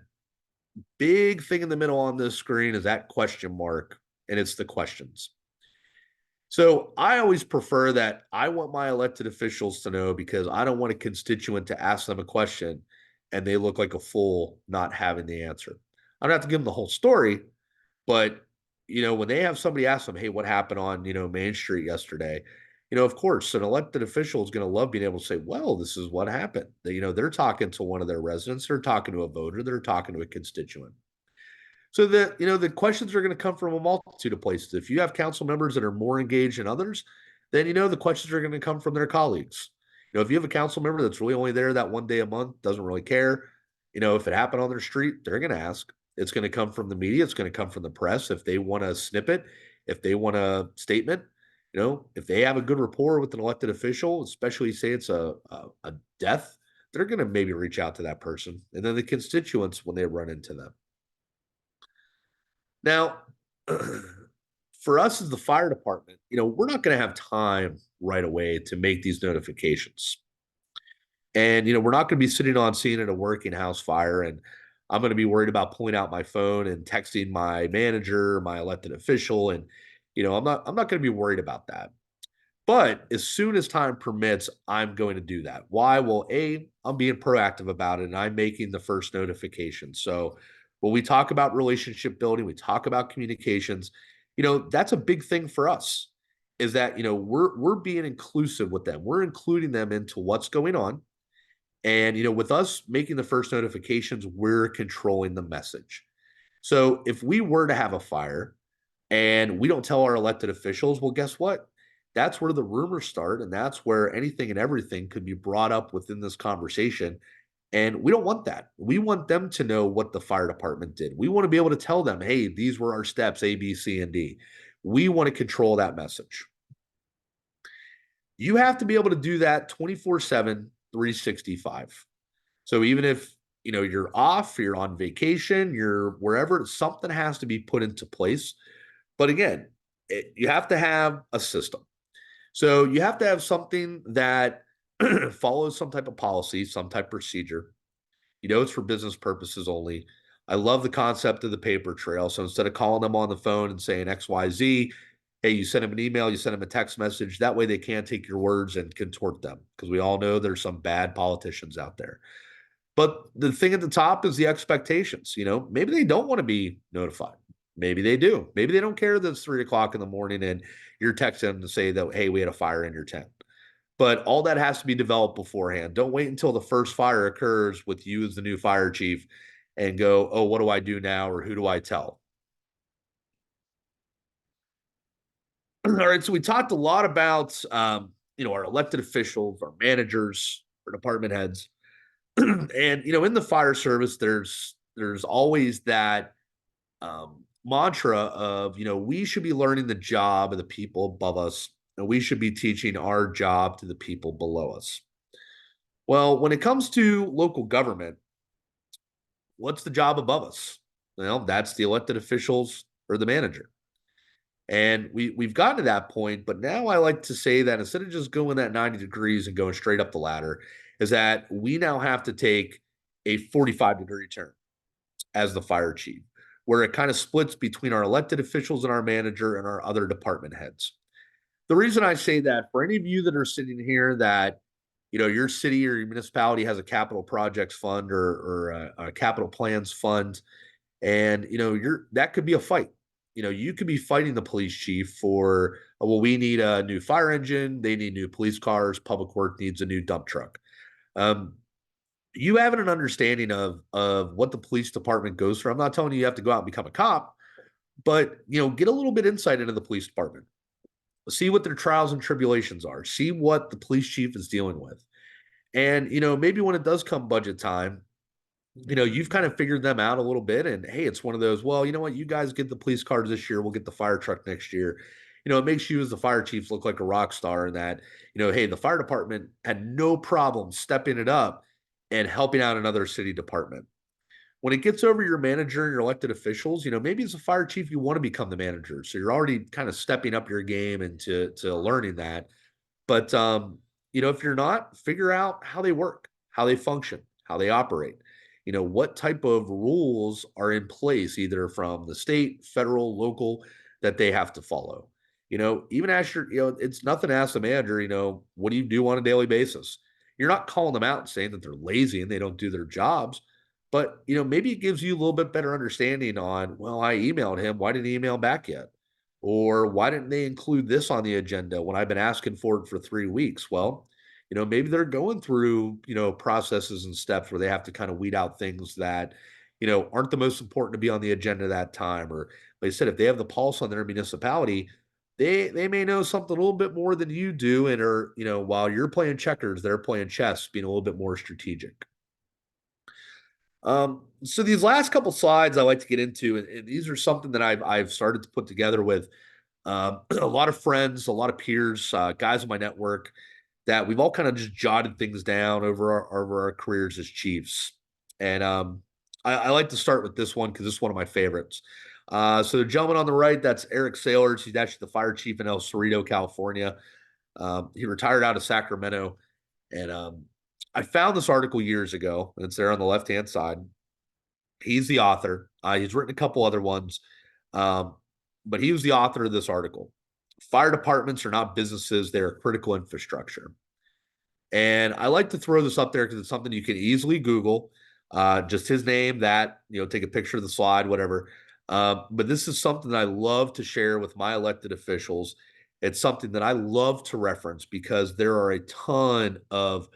big thing in the middle on this screen is that question mark, and it's the questions. So I always prefer that I want my elected officials to know, because I don't want a constituent to ask them a question and they look like a fool not having the answer. I don't have to give them the whole story, but when they have somebody ask them, hey, what happened on, Main Street yesterday? Of course, an elected official is going to love being able to say, well, this is what happened. They're talking to one of their residents, they're talking to a voter, they're talking to a constituent. So the questions are going to come from a multitude of places. If you have council members that are more engaged than others, then the questions are going to come from their colleagues. If you have a council member that's really only there that one day a month, doesn't really care, if it happened on their street, they're going to ask. It's going to come from the media. It's going to come from the press. If they want a snippet, if they want a statement, if they have a good rapport with an elected official, especially say it's a death, they're going to maybe reach out to that person. And then the constituents when they run into them. Now, for us as the fire department, we're not going to have time right away to make these notifications. And, we're not going to be sitting on scene at a working house fire, and I'm going to be worried about pulling out my phone and texting my manager, my elected official. And, I'm not going to be worried about that. But as soon as time permits, I'm going to do that. Why? Well, I'm being proactive about it, and I'm making the first notification. So when we talk about relationship building, we talk about communications, that's a big thing for us, is that, we're being inclusive with them. We're including them into what's going on. And, with us making the first notifications, we're controlling the message. So if we were to have a fire and we don't tell our elected officials, well, guess what? That's where the rumors start. And that's where anything and everything could be brought up within this conversation. And we don't want that. We want them to know what the fire department did. We want to be able to tell them, hey, these were our steps, A, B, C, and D. We want to control that message. You have to be able to do that 24/7, 365. So even if, you're off, you're on vacation, you're wherever, something has to be put into place. But again, you have to have a system. So you have to have something that follows some type of policy, some type of procedure. It's for business purposes only. I love the concept of the paper trail. So instead of calling them on the phone and saying XYZ, hey, you send them an email, you send them a text message. That way they can't take your words and contort them, because we all know there's some bad politicians out there. But the thing at the top is the expectations. Maybe they don't want to be notified. Maybe they do. Maybe they don't care that it's 3 o'clock in the morning and you're texting them to say that, hey, we had a fire in your tent. But all that has to be developed beforehand. Don't wait until the first fire occurs with you as the new fire chief and go, oh, what do I do now? Or who do I tell? All right. So we talked a lot about, our elected officials, our managers, our department heads. And, in the fire service, there's always that mantra of, we should be learning the job of the people above us, and we should be teaching our job to the people below us. Well, when it comes to local government, what's the job above us? Well, that's the elected officials or the manager. And we've gotten to that point, but now I like to say that instead of just going that 90 degrees and going straight up the ladder, is that we now have to take a 45-degree turn as the fire chief, where it kind of splits between our elected officials and our manager and our other department heads. The reason I say that, for any of you that are sitting here that, your city or your municipality has a capital projects fund or a capital plans fund, And, that could be a fight. You could be fighting the police chief for, "Oh, well, we need a new fire engine. They need new police cars. Public Work needs a new dump truck." Um, you having an understanding of what the police department goes through. I'm not telling you have to go out and become a cop, but get a little bit insight into the police department. See what their trials and tribulations are. See what the police chief is dealing with. And maybe when it does come budget time, you've kind of figured them out a little bit. And hey, it's one of those, well, you know what, you guys get the police cars this year, we'll get the fire truck next year. It makes you as the fire chief look like a rock star in that, hey, the fire department had no problem stepping it up and helping out another city department. When it gets over your manager and your elected officials, maybe as a fire chief, you want to become the manager. So you're already kind of stepping up your game into learning that. But if you're not, figure out how they work, how they function, how they operate. What type of rules are in place, either from the state, federal, local, that they have to follow. Even ask it's nothing to ask the manager, what do you do on a daily basis? You're not calling them out and saying that they're lazy and they don't do their jobs. But, maybe it gives you a little bit better understanding on, well, I emailed him. Why didn't he email back yet? Or why didn't they include this on the agenda when I've been asking for it for 3 weeks? Well, maybe they're going through, processes and steps where they have to kind of weed out things that, aren't the most important to be on the agenda that time. Or like I said, if they have the pulse on their municipality, they may know something a little bit more than you do. And are, while you're playing checkers, they're playing chess, being a little bit more strategic. So these last couple slides I like to get into, and these are something that I've started to put together with a lot of friends, a lot of peers, guys in my network, that we've all kind of just jotted things down over our careers as chiefs. And I like to start with this one because this is one of my favorites. So the gentleman on the right, that's Eric Sailors. He's actually the fire chief in El Cerrito, California. He retired out of Sacramento. And I found this article years ago, and it's there on the left-hand side. He's the author. He's written a couple other ones, but he was the author of this article. Fire departments are not businesses, they're critical infrastructure. And I like to throw this up there because it's something you can easily Google. Just his name, take a picture of the slide, whatever. But this is something that I love to share with my elected officials. It's something that I love to reference because there are a ton of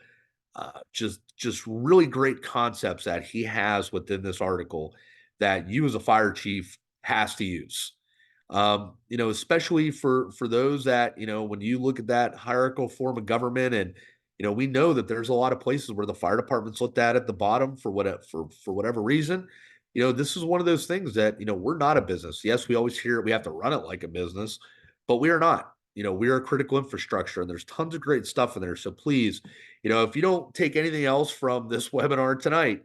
just really great concepts that he has within this article that you as a fire chief has to use. Especially for those that, when you look at that hierarchical form of government, and we know that there's a lot of places where the fire department's looked at the bottom for whatever reason. This is one of those things that, we're not a business. Yes, we always hear it, we have to run it like a business, but we are not. We are a critical infrastructure, and there's tons of great stuff in there. So please, if you don't take anything else from this webinar tonight,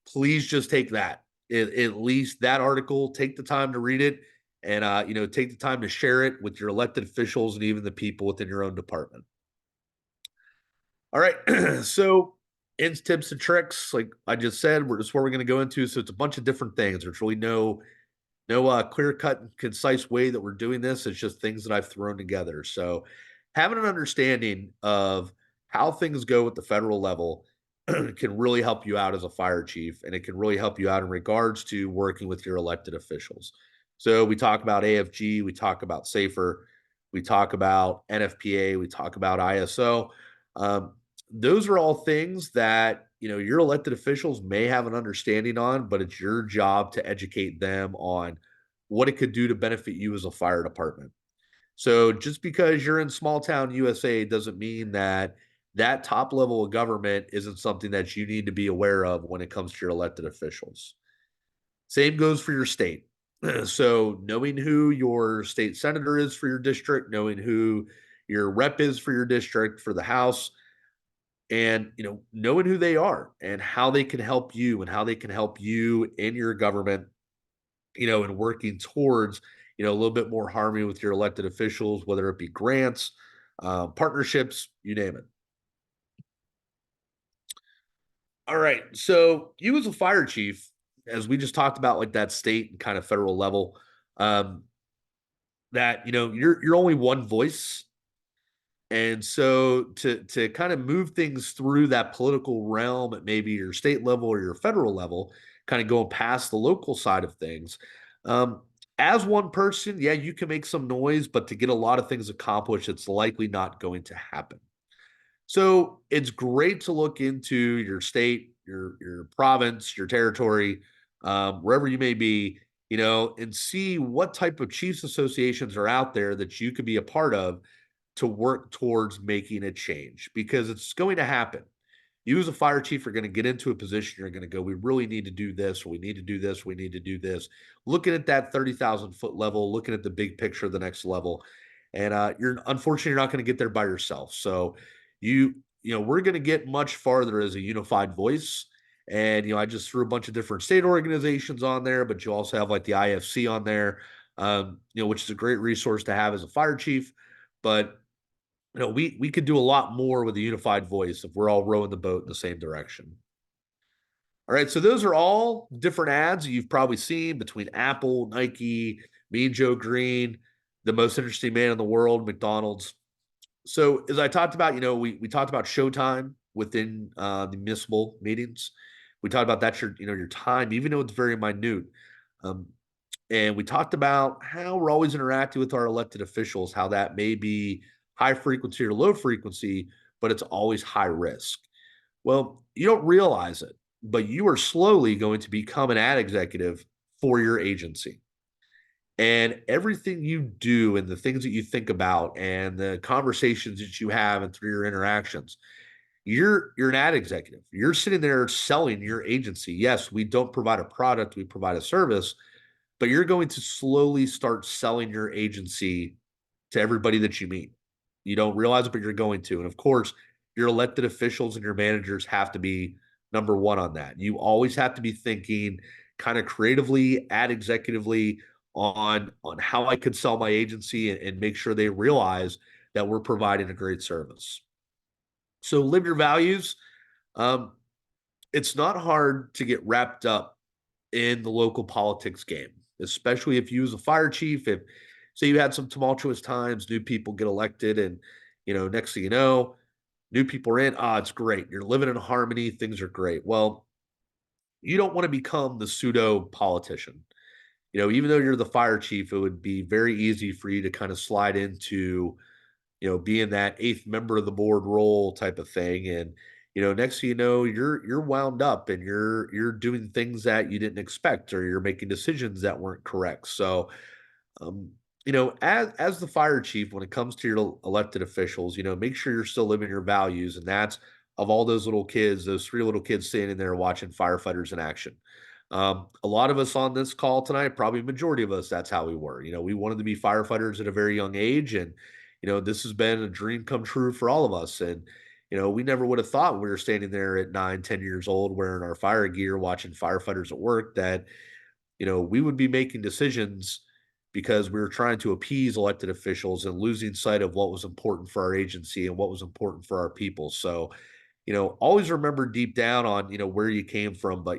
please just take that. At least that article, take the time to read it, and take the time to share it with your elected officials and even the people within your own department. All right. So ins, tips, and tricks, like I just said, we're going to go into. So it's a bunch of different things. There's really no clear-cut and concise way that we're doing this. It's just things that I've thrown together. So having an understanding of how things go at the federal level can really help you out as a fire chief, and it can really help you out in regards to working with your elected officials. So we talk about AFG, we talk about SAFER, we talk about NFPA, we talk about ISO. Those are all things that your elected officials may have an understanding on, but it's your job to educate them on what it could do to benefit you as a fire department. So just because you're in small town USA doesn't mean that top level of government isn't something that you need to be aware of when it comes to your elected officials. Same goes for your state. So knowing who your state senator is for your district, knowing who your rep is for your district, for the House, and knowing who they are and how they can help you and how they can help you in your government, and working towards a little bit more harmony with your elected officials, whether it be grants, partnerships, you name it. All right, so you as a fire chief, as we just talked about, like that state and kind of federal level, that you're only one voice. And so to kind of move things through that political realm at maybe your state level or your federal level, kind of going past the local side of things. As one person, yeah, you can make some noise, but to get a lot of things accomplished, it's likely not going to happen. So it's great to look into your state, your province, your territory, wherever you may be, and see what type of chiefs associations are out there that you could be a part of to work towards making a change, because it's going to happen. You as a fire chief are going to get into a position, you're going to go, we really need to do this, or we need to do this, we need to do this. Looking at that 30,000 foot level, looking at the big picture of the next level. And you're unfortunately you're not going to get there by yourself. So we're going to get much farther as a unified voice. And I just threw a bunch of different state organizations on there, but you also have like the IFC on there, which is a great resource to have as a fire chief. But we could do a lot more with a unified voice if we're all rowing the boat in the same direction. All right, so those are all different ads you've probably seen between Apple, Nike, Mean Joe Green, the most interesting man in the world, McDonald's. So as I talked about, we talked about showtime within the municipal meetings. We talked about that's your time, even though it's very minute. And we talked about how we're always interacting with our elected officials, how that may be high frequency or low frequency, but it's always high risk. Well, you don't realize it, but you are slowly going to become an ad executive for your agency. And everything you do and the things that you think about and the conversations that you have and through your interactions, you're an ad executive. You're sitting there selling your agency. Yes, we don't provide a product, we provide a service, but you're going to slowly start selling your agency to everybody that you meet. You don't realize it, but you're going to. And of course, your elected officials and your managers have to be number one on that. You always have to be thinking kind of creatively, ad executively on how I could sell my agency and make sure they realize that we're providing a great service. So live your values. It's not hard to get wrapped up in the local politics game, especially if you as a fire chief, if say you had some tumultuous times, new people get elected and, next thing you know, new people are in, it's great. You're living in harmony. Things are great. Well, you don't want to become the pseudo politician. Even though you're the fire chief, it would be very easy for you to kind of slide into, being that eighth member of the board role type of thing. And, next thing you know, you're wound up and you're doing things that you didn't expect, or you're making decisions that weren't correct. So, as the fire chief, when it comes to your elected officials, make sure you're still living your values. And that's of all those little kids, those 3 little kids standing there watching firefighters in action. A lot of us on this call tonight, probably a majority of us, that's how we were. We wanted to be firefighters at a very young age. And, this has been a dream come true for all of us. And, we never would have thought we were standing there at 9, 10 years old wearing our fire gear, watching firefighters at work, that, we would be making decisions because we were trying to appease elected officials and losing sight of what was important for our agency and what was important for our people. So, always remember deep down on, where you came from, but,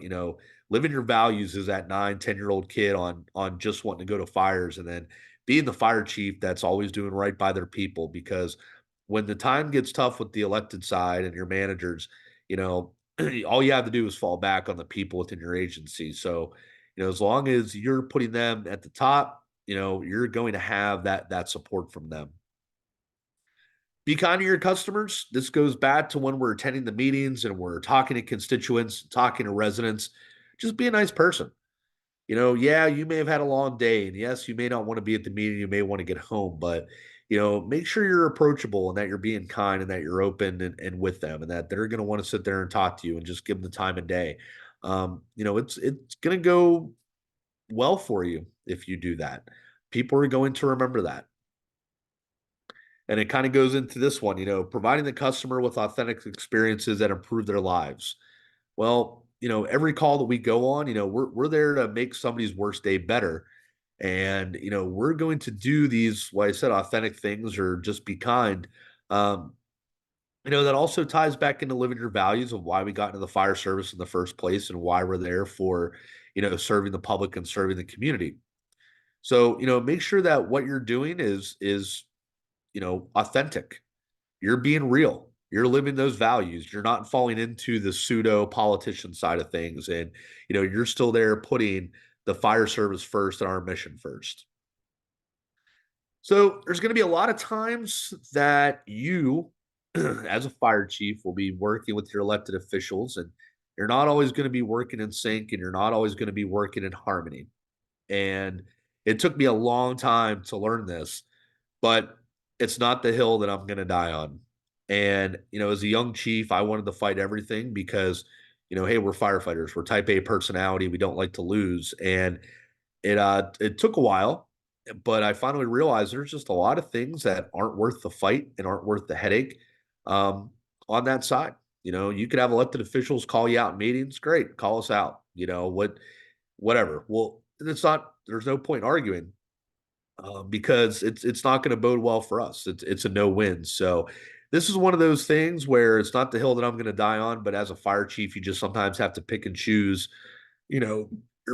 living your values as that 9, 10-year-old kid on just wanting to go to fires, and then being the fire chief that's always doing right by their people. Because when the time gets tough with the elected side and your managers, all you have to do is fall back on the people within your agency. So, as long as you're putting them at the top, you're going to have that support from them. Be kind to your customers. This goes back to when we're attending the meetings and we're talking to constituents, talking to residents. Just be a nice person. Yeah, you may have had a long day, and yes, you may not want to be at the meeting. You may want to get home, but make sure you're approachable and that you're being kind and that you're open and with them, and that they're going to want to sit there and talk to you and just give them the time of day. It's going to go well for you if you do that. People are going to remember that. And it kind of goes into this one, providing the customer with authentic experiences that improve their lives. Well, every call that we go on, we're there to make somebody's worst day better. And, we're going to do these, like I said, authentic things, or just be kind. That also ties back into living your values of why we got into the fire service in the first place and why we're there for, serving the public and serving the community. So, make sure that what you're doing is authentic. You're being real. you're living those values. You're not falling into the pseudo politician side of things. And, you're still there putting the fire service first and our mission first. So there's going to be a lot of times that you, as a fire chief, will be working with your elected officials, and you're not always going to be working in sync, and you're not always going to be working in harmony. And it took me a long time to learn this, but it's not the hill that I'm going to die on. And, as a young chief, I wanted to fight everything because, hey, we're firefighters. We're type A personality. We don't like to lose. And it took a while, but I finally realized there's just a lot of things that aren't worth the fight and aren't worth the headache on that side. You could have elected officials call you out in meetings. Great. Call us out. Whatever. Well, there's no point arguing because it's not going to bode well for us. It's a no-win. So this is one of those things where it's not the hill that I'm going to die on, but as a fire chief, you just sometimes have to pick and choose, your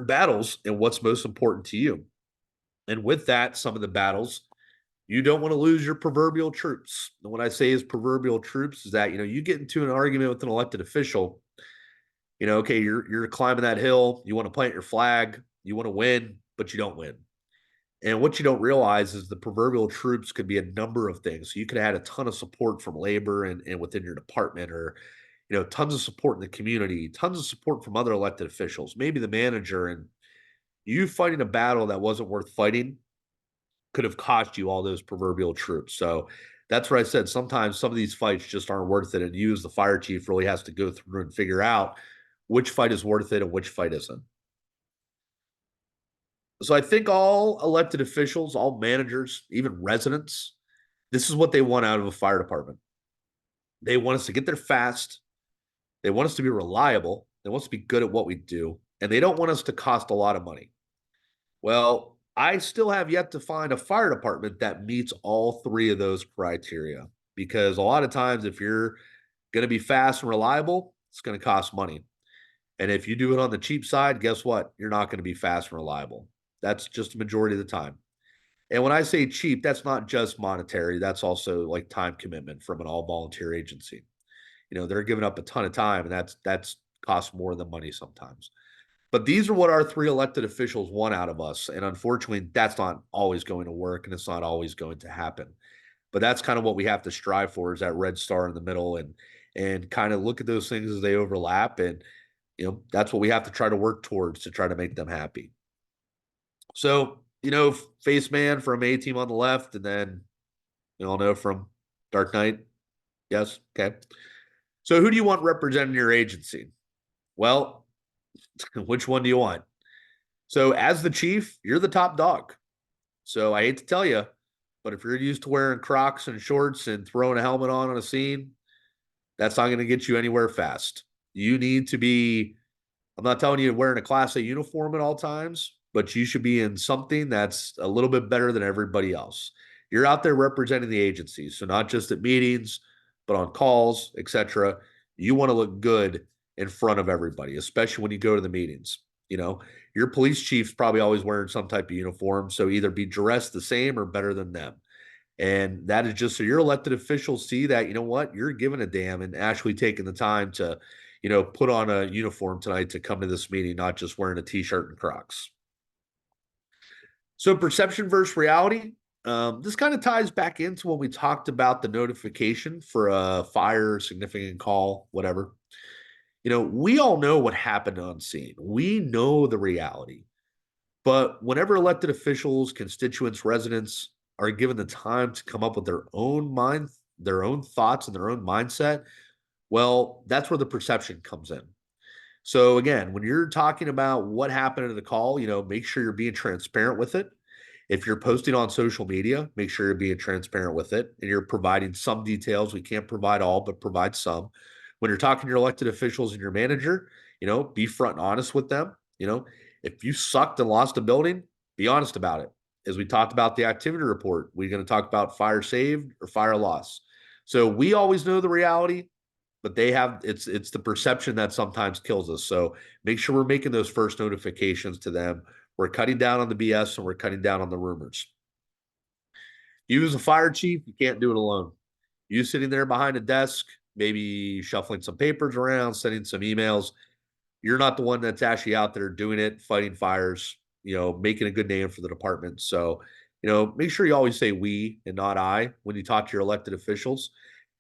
battles and what's most important to you. And with that, some of the battles, you don't want to lose your proverbial troops. And what I say is proverbial troops is that, you get into an argument with an elected official, okay, you're climbing that hill, you want to plant your flag, you want to win, but you don't win. And what you don't realize is the proverbial troops could be a number of things. So you could have had a ton of support from labor and within your department, or, tons of support in the community, tons of support from other elected officials, maybe the manager, and you fighting a battle that wasn't worth fighting could have cost you all those proverbial troops. So that's what I said. Sometimes some of these fights just aren't worth it. And you as the fire chief really has to go through and figure out which fight is worth it and which fight isn't. So I think all elected officials, all managers, even residents, this is what they want out of a fire department. They want us to get there fast. They want us to be reliable. They want us to be good at what we do. And they don't want us to cost a lot of money. Well, I still have yet to find a fire department that meets all three of those criteria, because a lot of times if you're going to be fast and reliable, it's going to cost money. And if you do it on the cheap side, guess what? You're not going to be fast and reliable. That's just a majority of the time. And when I say cheap, that's not just monetary. That's also like time commitment from an all volunteer agency. They're giving up a ton of time, and that's costs more than money sometimes. But these are what our three elected officials want out of us. And unfortunately, that's not always going to work, and it's not always going to happen. But that's kind of what we have to strive for, is that red star in the middle, and kind of look at those things as they overlap. And, that's what we have to try to work towards to try to make them happy. So, face man from A team on the left, and then you all know from Dark Knight. Yes. Okay. So who do you want representing your agency? Well, which one do you want? So as the chief, you're the top dog. So I hate to tell you, but if you're used to wearing Crocs and shorts and throwing a helmet on a scene, that's not going to get you anywhere fast. You need to be, I'm not telling you wearing a Class A uniform at all times, but you should be in something that's a little bit better than everybody else. You're out there representing the agency. So not just at meetings, but on calls, etc. You want to look good in front of everybody, especially when you go to the meetings. Your police chief's probably always wearing some type of uniform. So either be dressed the same or better than them. And that is just so your elected officials see that, you're giving a damn and actually taking the time to, put on a uniform tonight to come to this meeting, not just wearing a t-shirt and Crocs. So perception versus reality. This kind of ties back into when we talked about the notification for a fire, significant call, whatever. We all know what happened on scene. We know the reality. But whenever elected officials, constituents, residents are given the time to come up with their own thoughts and their own mindset, well, that's where the perception comes in. So again, when you're talking about what happened in the call, make sure you're being transparent with it. If you're posting on social media, make sure you're being transparent with it and you're providing some details. We can't provide all, but provide some. When you're talking to your elected officials and your manager, be front and honest with them. If you sucked and lost a building, be honest about it. As we talked about the activity report, we're going to talk about fire saved or fire loss. So we always know the reality, but it's the perception that sometimes kills us. So make sure we're making those first notifications to them. We're cutting down on the BS and we're cutting down on the rumors. You as a fire chief, you can't do it alone. You sitting there behind a desk, maybe shuffling some papers around, sending some emails. You're not the one that's actually out there doing it, fighting fires, making a good name for the department. So, make sure you always say we and not I when you talk to your elected officials.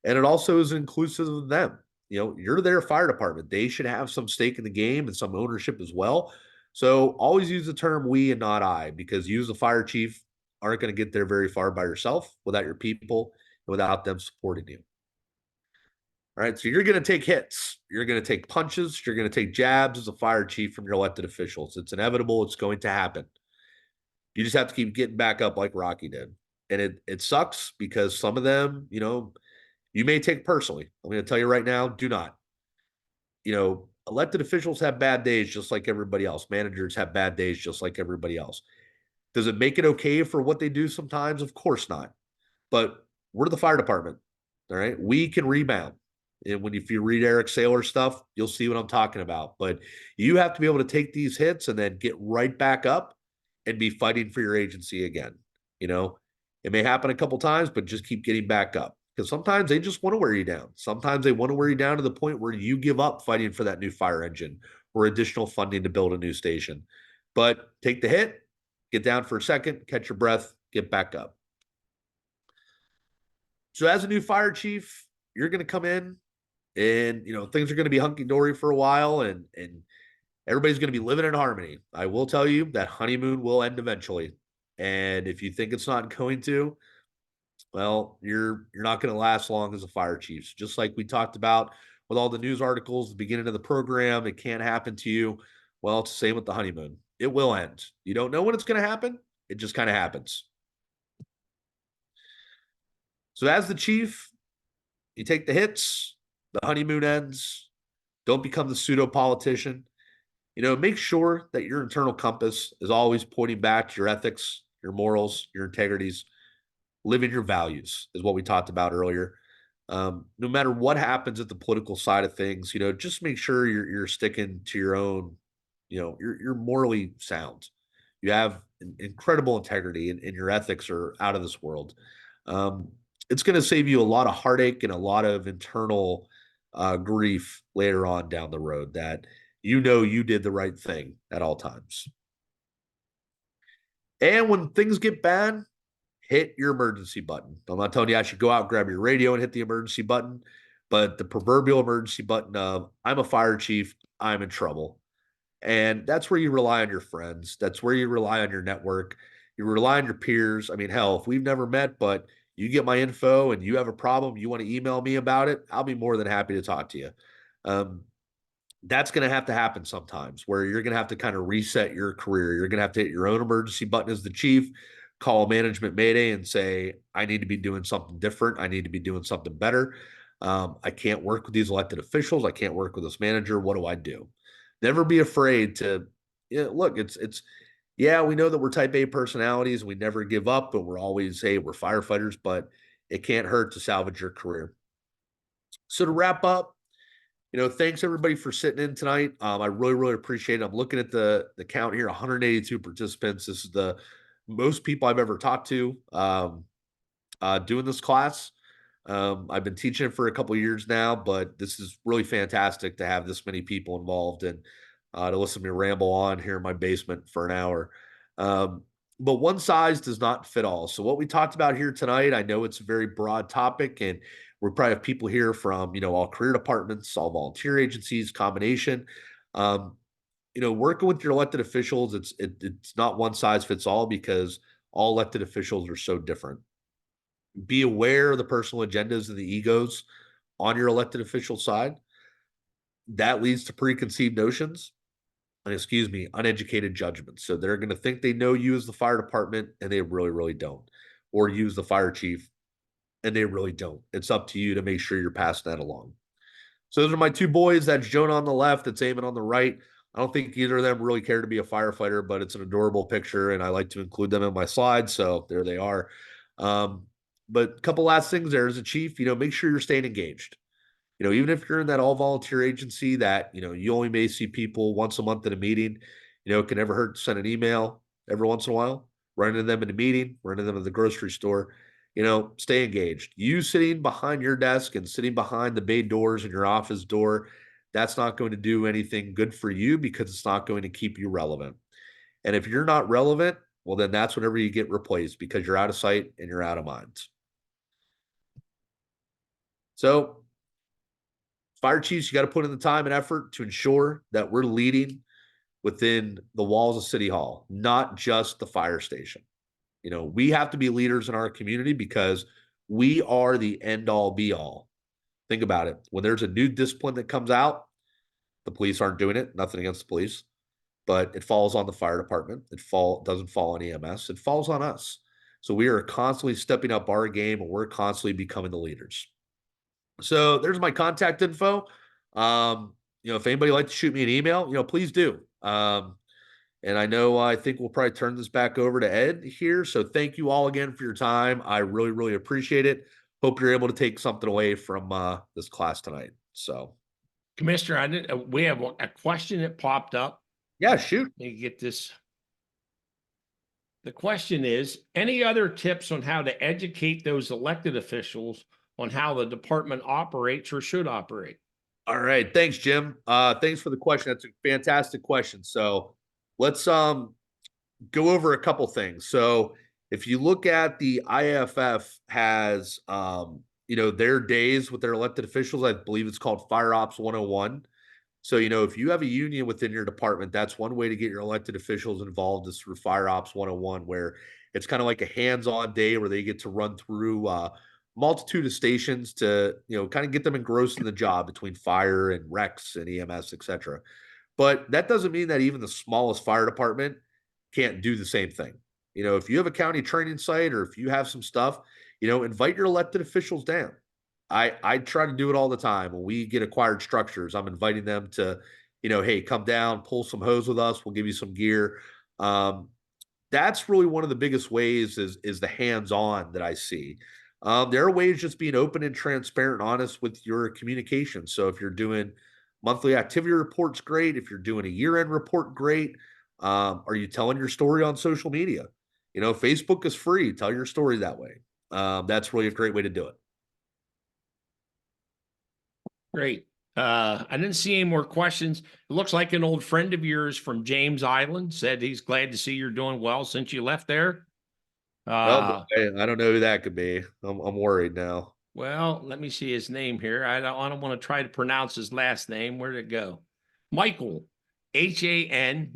And it also is inclusive of them. You're their fire department. They should have some stake in the game and some ownership as well. So always use the term we and not I, because you as a fire chief aren't going to get there very far by yourself without your people and without them supporting you. All right. So you're going to take hits. You're going to take punches. You're going to take jabs as a fire chief from your elected officials. It's inevitable. It's going to happen. You just have to keep getting back up like Rocky did. And it sucks because some of them, you may take personally. I'm going to tell you right now, do not. Elected officials have bad days just like everybody else. Managers have bad days just like everybody else. Does it make it okay for what they do sometimes? Of course not. But we're the fire department. All right. We can rebound. And if you read Eric Saylor's stuff, you'll see what I'm talking about. But you have to be able to take these hits and then get right back up and be fighting for your agency again. It may happen a couple times, but just keep getting back up. Because sometimes they just want to wear you down. Sometimes they want to wear you down to the point where you give up fighting for that new fire engine or additional funding to build a new station. But take the hit, get down for a second, catch your breath, get back up. So as a new fire chief, you're going to come in and, things are going to be hunky-dory for a while and everybody's going to be living in harmony. I will tell you that honeymoon will end eventually. And if you think it's not going to, well, you're not going to last long as a fire chief. Just like we talked about with all the news articles at the beginning of the program, it can't happen to you. Well, it's the same with the honeymoon. It will end. You don't know when it's going to happen. It just kind of happens. So as the chief, you take the hits, the honeymoon ends. Don't become the pseudo politician. Make sure that your internal compass is always pointing back to your ethics, your morals, your integrities. Living your values is what we talked about earlier. No matter what happens at the political side of things, just make sure you're sticking to your own, you're morally sound. You have incredible integrity and your ethics are out of this world. It's going to save you a lot of heartache and a lot of internal grief later on down the road that you did the right thing at all times. And when things get bad, hit your emergency button. I'm not telling you I should go out, grab your radio and hit the emergency button, but the proverbial emergency button of I'm a fire chief, I'm in trouble. And that's where you rely on your friends. That's where you rely on your network. You rely on your peers. I mean, hell, if we've never met, but you get my info and you have a problem, you want to email me about it, I'll be more than happy to talk to you. That's going to have to happen sometimes where you're going to have to kind of reset your career. You're going to have to hit your own emergency button as the chief, call management mayday and say, I need to be doing something different. I need to be doing something better. I can't work with these elected officials. I can't work with this manager. What do I do? Never be afraid to look, we know that we're type A personalities and we never give up and we're always, hey, we're firefighters, but it can't hurt to salvage your career. So to wrap up, thanks everybody for sitting in tonight. I really, really appreciate it. I'm looking at the count here, 182 participants. This is the most people I've ever talked to doing this class. I've been teaching it for a couple of years now, but this is really fantastic to have this many people involved and to listen to me ramble on here in my basement for an hour. But one size does not fit all. So what we talked about here tonight, I know it's a very broad topic and we probably have people here from, all career departments, all volunteer agencies, combination. Working with your elected officials, it's not one size fits all because all elected officials are so different. Be aware of the personal agendas and the egos on your elected official side. That leads to preconceived notions and, uneducated judgments. So they're going to think they know you as the fire department and they really, really don't. Or you as the fire chief and they really don't. It's up to you to make sure you're passing that along. So those are my two boys. That's Jonah on the left. That's Eamon on the right. I don't think either of them really care to be a firefighter, but it's an adorable picture and I like to include them in my slides. So there they are. But a couple last things there as a chief, make sure you're staying engaged. Even if you're in that all volunteer agency that, you only may see people once a month at a meeting, it can never hurt to send an email every once in a while, run into them in a meeting, run into them at the grocery store. stay engaged. You sitting behind your desk and sitting behind the bay doors in your office door, that's not going to do anything good for you because it's not going to keep you relevant. And if you're not relevant, well, then that's whenever you get replaced because you're out of sight and you're out of mind. So, fire chiefs, you got to put in the time and effort to ensure that we're leading within the walls of City Hall, not just the fire station. We have to be leaders in our community because we are the end all be all. Think about it. When there's a new discipline that comes out, the police aren't doing it. Nothing against the police, but it falls on the fire department. Doesn't fall on EMS. It falls on us. So we are constantly stepping up our game and we're constantly becoming the leaders. So there's my contact info. If anybody would like to shoot me an email, please do. And I think we'll probably turn this back over to Ed here. So thank you all again for your time. I really, really appreciate it. Hope you're able to take something away from this class tonight. So, Commissioner, we have a question that popped up. Yeah, shoot. Let me get this. The question is, any other tips on how to educate those elected officials on how the department operates or should operate? All right. Thanks, Jim. Thanks for the question. That's a fantastic question. So let's go over a couple things. So if you look at the IAFF has their days with their elected officials, I believe it's called Fire Ops 101. So, if you have a union within your department, that's one way to get your elected officials involved is through Fire Ops 101, where it's kind of like a hands-on day where they get to run through multitude of stations to, kind of get them engrossed in the job between fire and Rex and EMS, et cetera. But that doesn't mean that even the smallest fire department can't do the same thing. If you have a county training site or if you have some stuff, invite your elected officials down. I try to do it all the time. When we get acquired structures, I'm inviting them to, hey, come down, pull some hose with us. We'll give you some gear. That's really one of the biggest ways is the hands-on that I see. There are ways just being open and transparent and honest with your communication. So if you're doing monthly activity reports, great. If you're doing a year-end report, great. Are you telling your story on social media? Facebook is free. Tell your story that way. That's really a great way to do it. Great. I didn't see any more questions. It looks like an old friend of yours from James Island said he's glad to see you're doing well since you left there. Well, I don't know who that could be. I'm worried now. Well, let me see his name here. I don't want to try to pronounce his last name. Where'd it go? Michael, Hanuscin.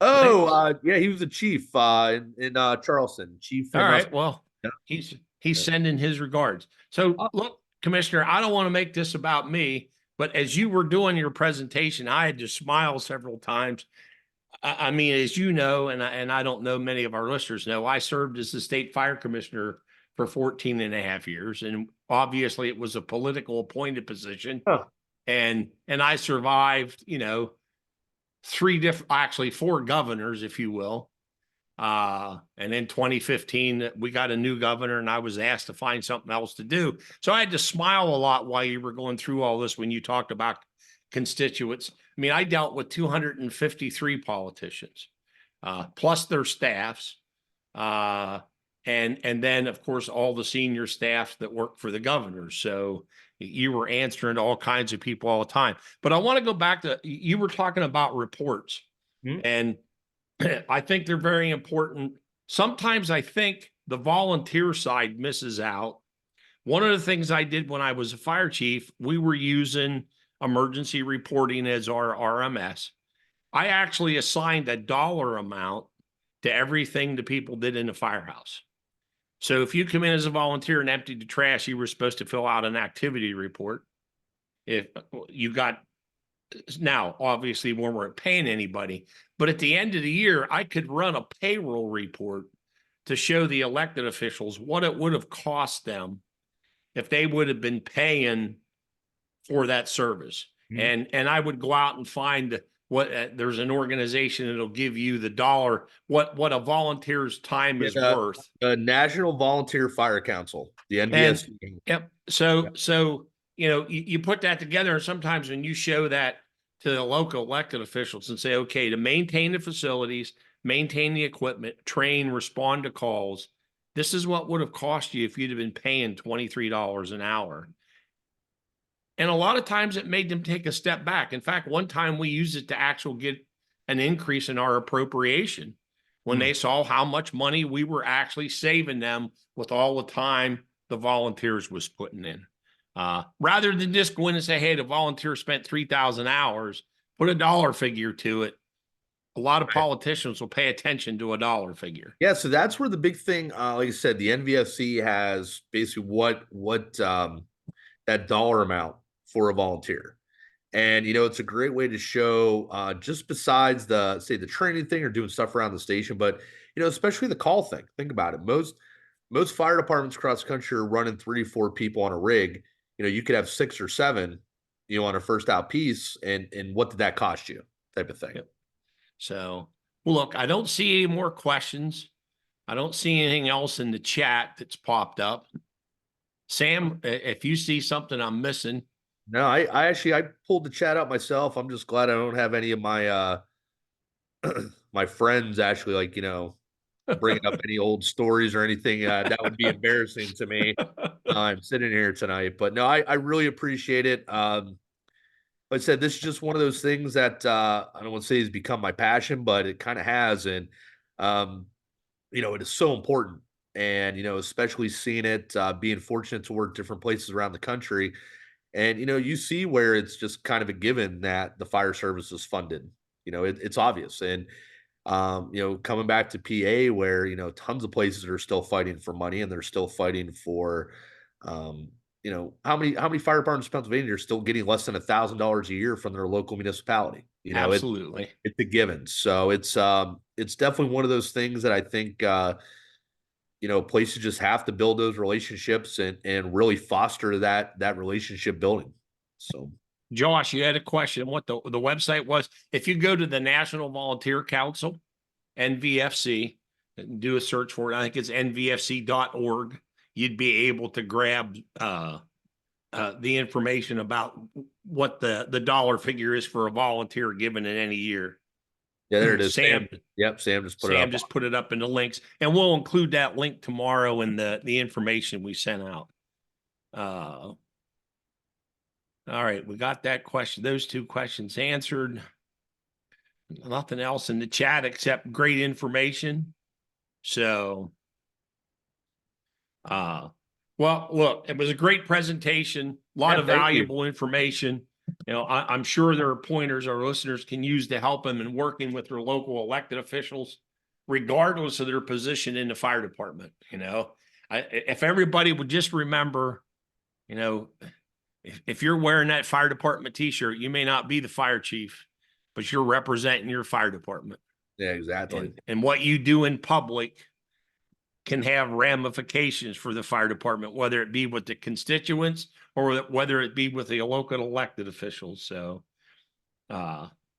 Oh, yeah, he was the chief in Charleston. Chief. All right. Well, yeah. He's sending his regards. So look, Commissioner, I don't want to make this about me, but as you were doing your presentation, I had to smile several times. I mean, as you know, and I don't know, many of our listeners know, I served as the state fire commissioner for 14 and a half years. And obviously it was a political appointed position. Huh. And I survived, 4 governors, if you will. And in 2015, we got a new governor and I was asked to find something else to do. So I had to smile a lot while you were going through all this when you talked about constituents. I mean, I dealt with 253 politicians, plus their staffs, and then of course all the senior staff that work for the governor. So you were answering to all kinds of people all the time. But I want to go back to, you were talking about reports, and I think they're very important. Sometimes I think the volunteer side misses out. One of the things I did when I was a fire chief, we were using emergency reporting as our RMS. I actually assigned a dollar amount to everything the people did in the firehouse. So if you come in as a volunteer and emptied the trash, you were supposed to fill out an activity report. If you got, now obviously we weren't paying anybody, but at the end of the year, I could run a payroll report to show the elected officials what it would have cost them if they would have been paying for that service. And I would go out and find what there's an organization that'll give you the dollar, what a volunteer's time is worth. The National Volunteer Fire Council, the NVS. Yep. So, you put that together, and sometimes when you show that to the local elected officials and say, okay, to maintain the facilities, maintain the equipment, train, respond to calls, This is what would have cost you if you'd have been paying $23 an hour. And a lot of times it made them take a step back. In fact, one time we used it to actually get an increase in our appropriation when they saw how much money we were actually saving them with all the time the volunteers was putting in. Rather than just go in and say, hey, the volunteer spent 3,000 hours, put a dollar figure to it. A lot of politicians will pay attention to a dollar figure. Yeah, so that's where the big thing, like I said, the NVFC has basically what that dollar amount for a volunteer. And, you know, it's a great way to show just besides the, say, the training thing or doing stuff around the station, but, you know, especially the call thing. Think about it. Most fire departments across the country are running 3 or 4 people on a rig. You know, you could have 6 or 7, you know, on a first out piece. And what did that cost you type of thing? Yep. So, well, look, I don't see any more questions. I don't see anything else in the chat that's popped up. Sam, if you see something I'm missing. No, I pulled the chat up myself. I'm just glad I don't have any of my my friends actually, like, you know, bringing up any old stories or anything. That would be embarrassing to me. I'm sitting here tonight, but no, I really appreciate it. Like I said, this is just one of those things that I don't want to say has become my passion, but it kind of has. And, you know, it is so important. And, you know, especially seeing it, being fortunate to work different places around the country. And, you know, you see where it's just kind of a given that the fire service is funded. You know, it's obvious. And, you know, coming back to PA where, you know, tons of places are still fighting for money and they're still fighting for, you know, how many fire departments in Pennsylvania are still getting less than $1,000 a year from their local municipality? You know, Absolutely. it's a given. So it's definitely one of those things that I think, you know, places just have to build those relationships and really foster that relationship building. So, Josh, you had a question what the website was. If you go to the National Volunteer Council, NVFC, and do a search for it, I think it's nvfc.org. You'd be able to grab the information about what the dollar figure is for a volunteer given in any year. yeah, there it is. Sam Yep, Sam just put it up. Sam just put it up in the links, and we'll include that link tomorrow in the information we sent out. All right, we got that question, those 2 questions answered. Nothing else in the chat except great information. So, well, look, it was a great presentation, a lot Yeah, of thank you. valuable information. You know, I'm sure there are pointers our listeners can use to help them in working with their local elected officials, regardless of their position in the fire department. You know, if everybody would just remember, you know, if you're wearing that fire department t-shirt, you may not be the fire chief, but you're representing your fire department. Yeah, exactly. And what you do in public can have ramifications for the fire department, whether it be with the constituents or whether it be with the local elected officials. So,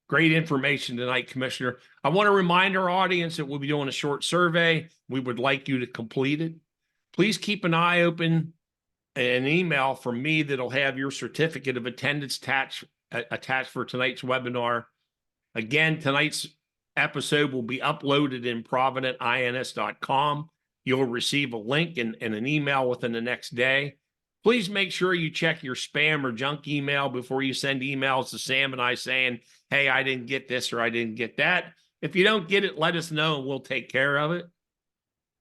great information tonight, Commissioner. I want to remind our audience that we'll be doing a short survey. We would like you to complete it. Please keep an eye open, an email from me that'll have your certificate of attendance attached for tonight's webinar. Again, tonight's episode will be uploaded in providentins.com. You'll receive a link and an email within the next day. Please make sure you check your spam or junk email before you send emails to Sam and I saying, hey, I didn't get this or I didn't get that. If you don't get it, let us know and we'll take care of it.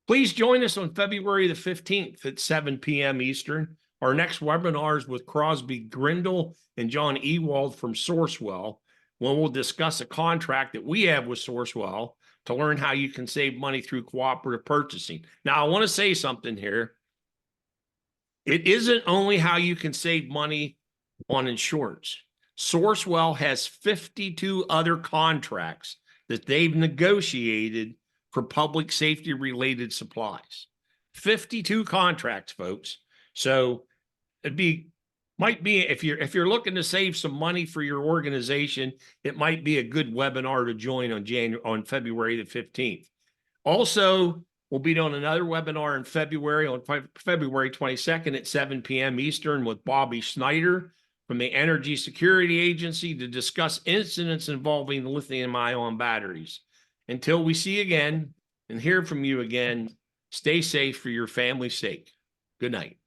Please join us on February the 15th at 7 p.m. Eastern. Our next webinar is with Crosby Grindle and John Ewald from Sourcewell, when we'll discuss a contract that we have with Sourcewell to learn how you can save money through cooperative purchasing. Now, I want to say something here. It isn't only how you can save money on insurance. Sourcewell has 52 other contracts that they've negotiated for public safety related supplies. 52 contracts, folks. So might be if you're looking to save some money for your organization, it might be a good webinar to join on February the 15th. Also, we'll be doing another webinar in February on February 22nd at 7 p.m. Eastern with Bobby Snyder from the Energy Security Agency to discuss incidents involving lithium-ion batteries. Until we see you again and hear from you again, Stay safe for your family's sake. Good night.